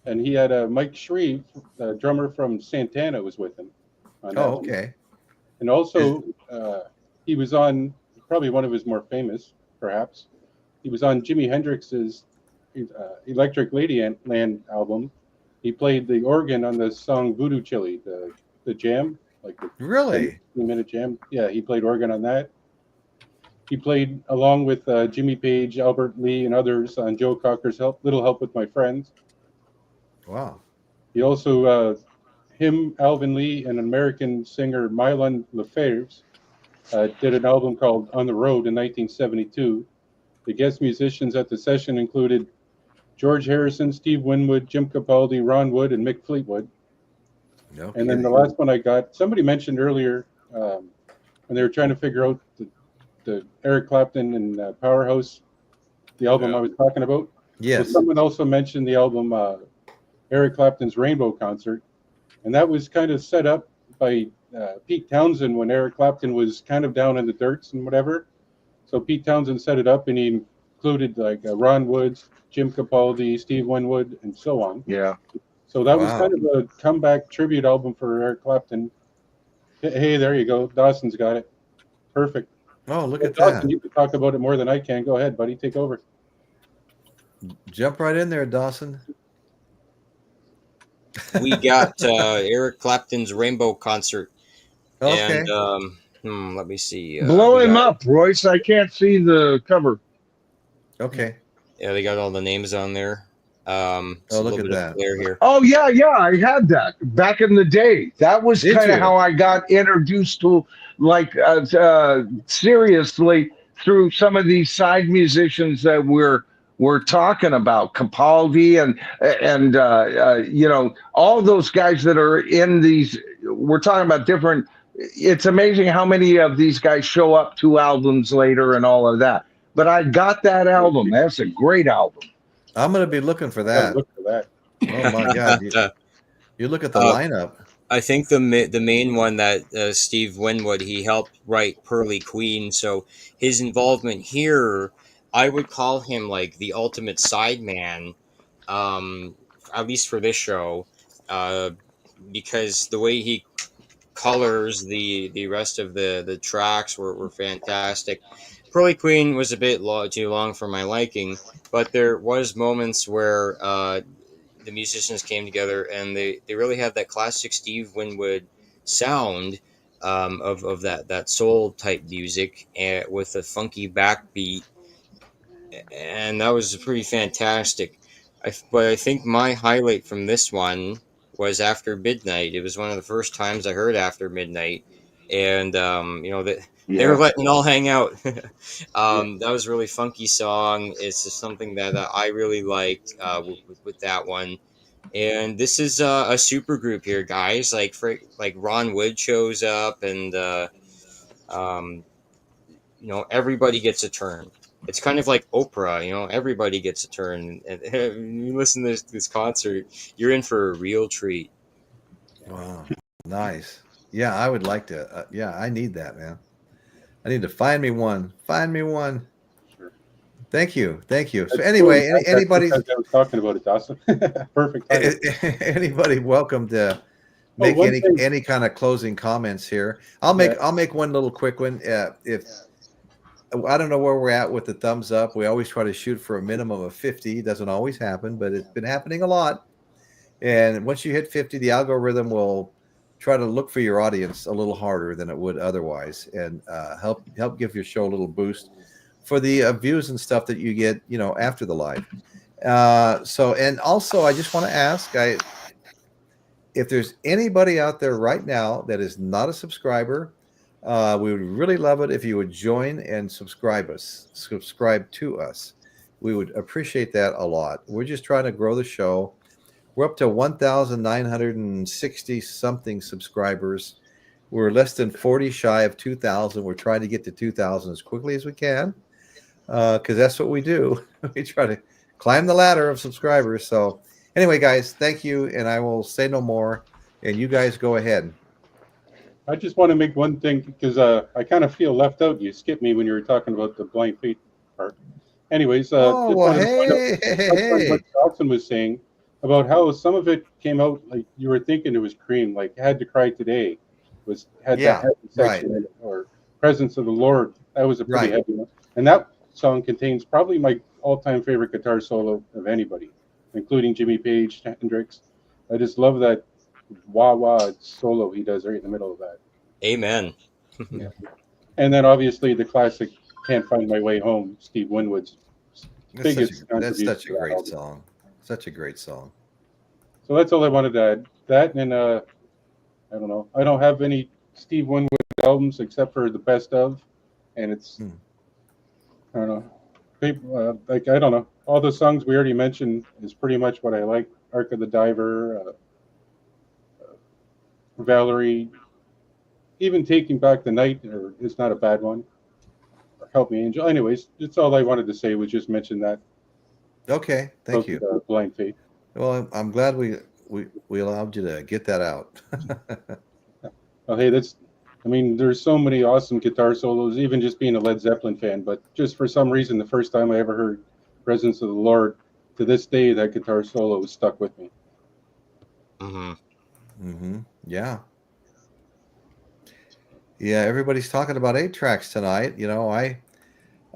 and he had Mike Shreve, the drummer from Santana, was with him. On that album. Okay. And also, he was on probably one of his more famous, perhaps. He was on Jimi Hendrix's Electric Ladyland album. He played the organ on the song Voodoo Chili, the jam, like the Really? 10-minute jam. Yeah, he played organ on that. He played along with Jimmy Page, Albert Lee, and others on Joe Cocker's Little Help with My Friends. Wow. He also, Alvin Lee, and American singer Mylon Lefebvre did an album called On the Road in 1972. The guest musicians at the session included George Harrison, Steve Winwood, Jim Capaldi, Ron Wood, and Mick Fleetwood. No and then the last one I got, somebody mentioned earlier when they were trying to figure out the Eric Clapton and Powerhouse, the album I was talking about. Yes. So someone also mentioned the album Eric Clapton's Rainbow Concert, and that was kind of set up by Pete Townsend when Eric Clapton was kind of down in the dirts and whatever. So Pete Townsend set it up, and he included like Ron Woods, Jim Capaldi, Steve Winwood, and so on. Yeah. So that was kind of a comeback tribute album for Eric Clapton. Hey, there you go. Dawson's got it. Perfect. Oh, look at Dawson, that. you can talk about it more than I can. Go ahead, buddy. Take over. Jump right in there, Dawson. we got Eric Clapton's Rainbow Concert. Okay. And let me see. Blow we him got, up, Royce. I can't see the cover. Okay. Yeah, they got all the names on there. Oh, It's a look little at bit that. of glare here. Oh yeah, I had that back in the day. That was Did kind of you? how I got introduced to, like, seriously, through some of these side musicians that we're talking about, Capaldi and all those guys that are in these. We're talking about different. It's amazing how many of these guys show up 2 albums later and all of that. But I got that album. That's a great album. I'm going to be looking for Gotta that. look for that. Oh my God! You look at the lineup. I think the main one that Steve Winwood, he helped write Pearly Queen, so his involvement here, I would call him like the ultimate sideman, at least for this show, because the way he colors the rest of the tracks were fantastic. Pearly Queen was a bit too long for my liking, but there was moments where the musicians came together and they really had that classic Steve Winwood sound, of that soul type music, with a funky backbeat, and that was pretty fantastic. But I think my highlight from this one was After Midnight. It was one of the first times I heard After Midnight, and they were letting it all hang out. That was a really funky song. It's just something that I really liked, with that one. And this is a super group here, guys. Like Ron Wood shows up, and um, everybody gets a turn. It's kind of like Oprah, everybody gets a turn. And you listen to this concert, you're in for a real treat. Wow, nice. Yeah, I would like to. Yeah, I need that, man. I need to find me one. Find me one. Sure. Thank you. So That's anyway, cool. anybody, That's I was talking about it, Dawson. Perfect. anybody welcome to make one thing. any kind of closing comments here. I'll make one little quick one. If I don't know where we're at with the thumbs up, we always try to shoot for a minimum of 50. It doesn't always happen, but it's been happening a lot. And once you hit 50, the algorithm will try to look for your audience a little harder than it would otherwise, and help give your show a little boost for the views and stuff that you get, after the live. And also, I just want to ask, if there's anybody out there right now that is not a subscriber, we would really love it if you would join and subscribe to us. We would appreciate that a lot. We're just trying to grow the show. We're up to 1,960 something subscribers. We're less than 40 shy of 2,000. We're trying to get to 2,000 as quickly as we can, because that's what we do. We try to climb the ladder of subscribers. So anyway, guys, thank you, and I will say no more, and you guys go ahead. I just want to make one thing, because I kind of feel left out. You skipped me when you were talking about the Blind Faith part. Anyways, hey. What Dawson was saying about how some of it came out like you were thinking it was Cream, like Had to Cry Today had that heavy section in it, or Presence of the Lord. That was a pretty heavy one. And that song contains probably my all-time favorite guitar solo of anybody, including Jimmy Page, Hendrix. I just love that wah-wah solo he does right in the middle of that. Amen. Yeah. And then obviously the classic Can't Find My Way Home, Steve Winwood's biggest contribution. That's such a great song. Such a great song. So that's all I wanted to add. That and I don't know. I don't have any Steve Winwood albums except for the best of, and it's I don't know. I don't know. All the songs we already mentioned is pretty much what I like. Ark of the Diver, Valerie, even Taking Back the Night, it's not a bad one. Or Help Me Angel. Anyways, that's all I wanted to say was just mention that. Okay, thank you. Blind Faith. Well, I'm glad we allowed you to get that out. Well, hey, there's so many awesome guitar solos, even just being a Led Zeppelin fan, but just for some reason, the first time I ever heard Presence of the Lord, to this day, that guitar solo was stuck with me. Yeah. Yeah, everybody's talking about 8-tracks tonight.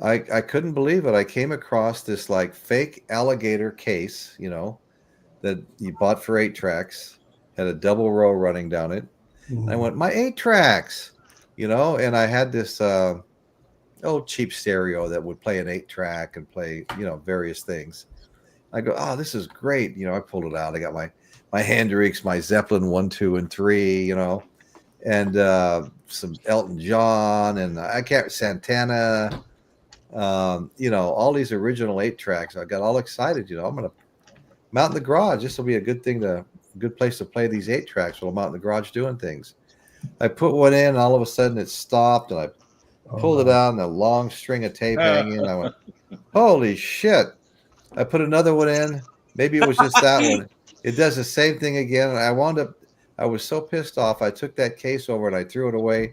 I couldn't believe it. I came across this like fake alligator case, that that you bought for 8 tracks, had a double row running down it. Mhm. I went, my 8 tracks, and I had this old cheap stereo that would play an 8 track and play, various things. I go, oh, this is great. I pulled it out. I got my Hendrix, my Zeppelin 1, 2, and 3, and some Elton John and Santana, all these original 8 tracks. I got all excited. I'm going to mount in the garage. This will be a good place to play these 8 tracks while I'm out in the garage doing things. I put one in, and all of a sudden it stopped, and I pulled it out, and a long string of tape hanging. I went, holy shit. I put another one in. Maybe it was just that one. It does the same thing again. And I was so pissed off. I took that case over and I threw it away.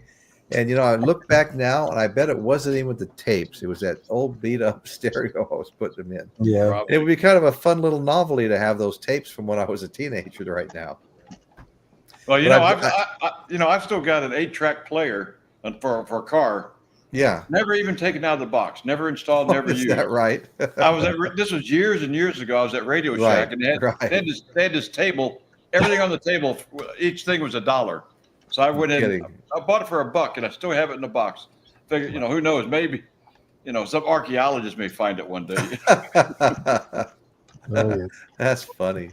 And, I look back now, and I bet it wasn't even the tapes. It was that old beat up stereo I was putting them in. Yeah. It would be kind of a fun little novelty to have those tapes from when I was a teenager right now. Well, I've still got an 8-track player for a car. Yeah. Never even taken out of the box. Never installed. Never used. Is that right? This was years and years ago. I was at Radio Shack, and they had this table. Everything on the table. Each thing was $1. So I went in. I bought it for $1, and I still have it in the box. Figured, who knows? Maybe, some archaeologist may find it one day. That's funny.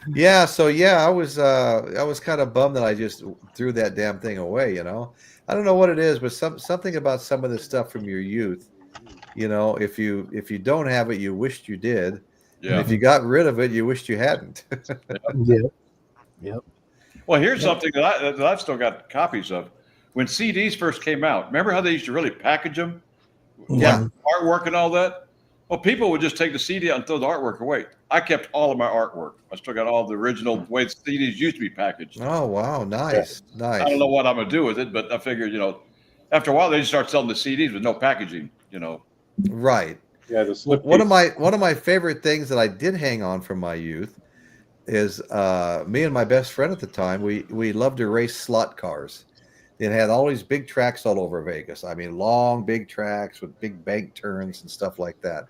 Yeah. So I was kind of bummed that I just threw that damn thing away. I don't know what it is, but something about some of the stuff from your youth. If you don't have it, you wished you did. Yeah. And if you got rid of it, you wished you hadn't. Yep. Well, here's something that I've still got copies of. When CDs first came out, remember how they used to really package them? Yeah. Artwork and all that? Well, people would just take the CD out and throw the artwork away. I kept all of my artwork. I still got all the original way CDs used to be packaged. Oh, wow. Nice. Yeah. Nice. I don't know what I'm going to do with it, but I figured, after a while, they just start selling the CDs with no packaging, Right. Yeah, the slip. One of my favorite things that I did hang on from my youth is me and my best friend at the time, we loved to race slot cars. It had all these big tracks all over Vegas. I mean, long, big tracks with big bank turns and stuff like that.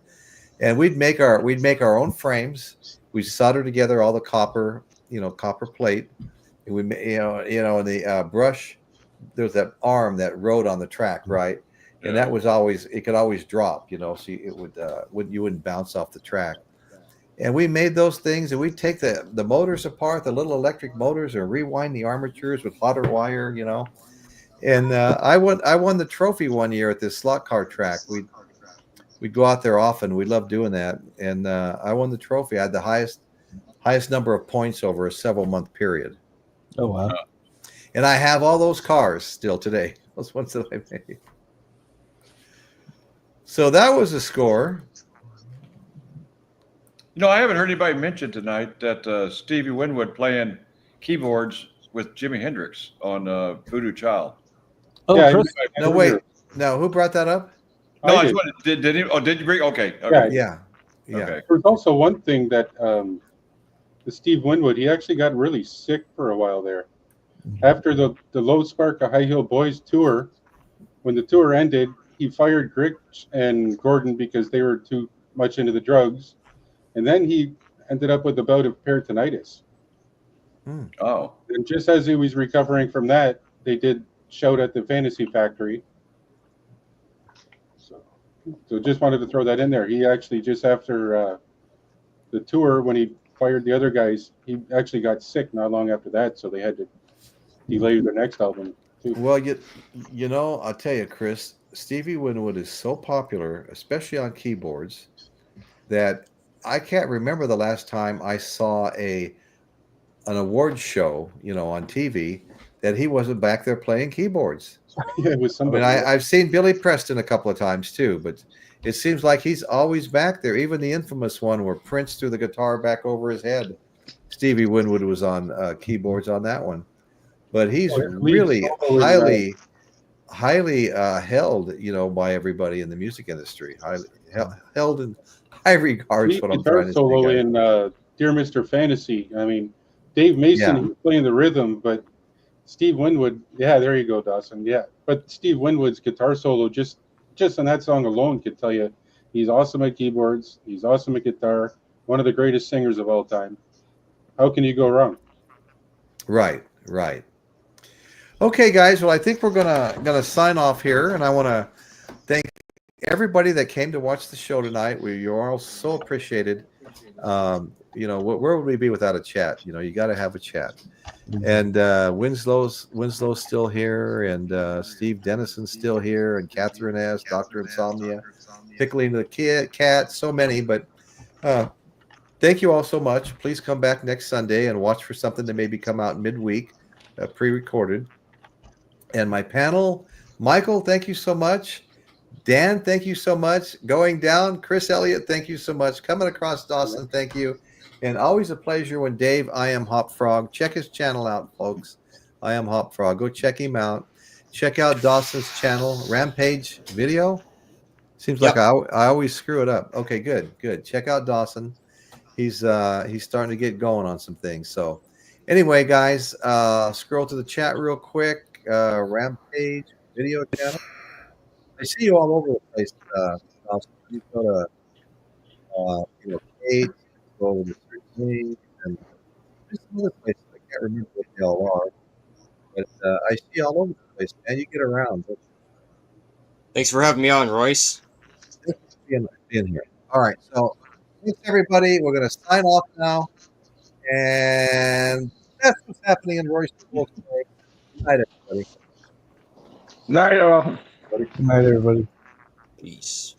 And we'd make our own frames. We solder together all the copper plate. And we, in the brush, there was that arm that rode on the track, right? Yeah. And that was it could always drop, so it you wouldn't bounce off the track. And we made those things, and we'd take the motors apart, the little electric motors, and rewind the armatures with hotter wire, And I won the trophy one year at this slot car track. We'd go out there often. We loved doing that, and I won the trophy. I had the highest number of points over a several-month period. Oh wow! And I have all those cars still today. Those ones that I made. So that was a score. I haven't heard anybody mention tonight that Stevie Winwood playing keyboards with Jimi Hendrix on Voodoo Child. Oh, yeah, no, wait. No, who brought that up? No, I just wanted, did he? Oh, did you bring? Okay. Yeah. Okay. There's also one thing that the Steve Winwood, he actually got really sick for a while there. After the Low Spark of High Heel Boys tour, when the tour ended, he fired Grich and Gordon because they were too much into the drugs. And then he ended up with a bout of peritonitis. Oh. And just as he was recovering from that, they did Shout at the Fantasy Factory. So just wanted to throw that in there. He actually, just after the tour, when he fired the other guys, he actually got sick not long after that. So they had to delay their next album too. Well, I'll tell you, Chris, Stevie Winwood is so popular, especially on keyboards, that I can't remember the last time I saw an award show, on TV, that he wasn't back there playing keyboards. Yeah, it was somebody. I've seen Billy Preston a couple of times too, but it seems like he's always back there. Even the infamous one where Prince threw the guitar back over his head. Stevie Winwood was on keyboards on that one, but he's really highly held, by everybody in the music industry. Highly held in high regards. What I'm trying to solo in Dear Mr. Fantasy. I mean, Dave Mason, he was playing the rhythm, but Steve Winwood, there you go, Dawson. Yeah, but Steve Winwood's guitar solo, just on that song alone, could tell you he's awesome at keyboards, he's awesome at guitar, one of the greatest singers of all time. How can you go wrong? Right. Okay, guys. Well, I think we're gonna sign off here, and I want to thank everybody that came to watch the show tonight. You're all so appreciated. Where would we be without a chat? You got to have a chat. And Winslow's still here, and Steve Dennison's still here, and Catherine S, Dr. Insomnia, Pickling the Cat, so many. But thank you all so much. Please come back next Sunday and watch for something that maybe come out midweek, pre-recorded. And my panel, Michael, thank you so much. Dan, thank you so much. Going down, Chris Elliott, thank you so much. Coming across, Dawson, thank you. And always a pleasure when Dave, I Am Hop Frog. Check his channel out, folks. I Am Hop Frog. Go check him out. Check out Dawson's channel, Rampage Video. Seems like I always screw it up. Okay, good. Check out Dawson. He's starting to get going on some things. So anyway, guys, scroll to the chat real quick. Rampage Video channel. I see you all over the place. You go to Kate, go over to me, and there's some other places I can't remember what they all are. But I see you all over the place, man. You get around. Thanks for having me on, Royce. Thanks for being here. All right, so thanks everybody. We're going to sign off now, and that's what's happening in Royce today. Good night, everybody. Night all. Good night, everybody. Peace.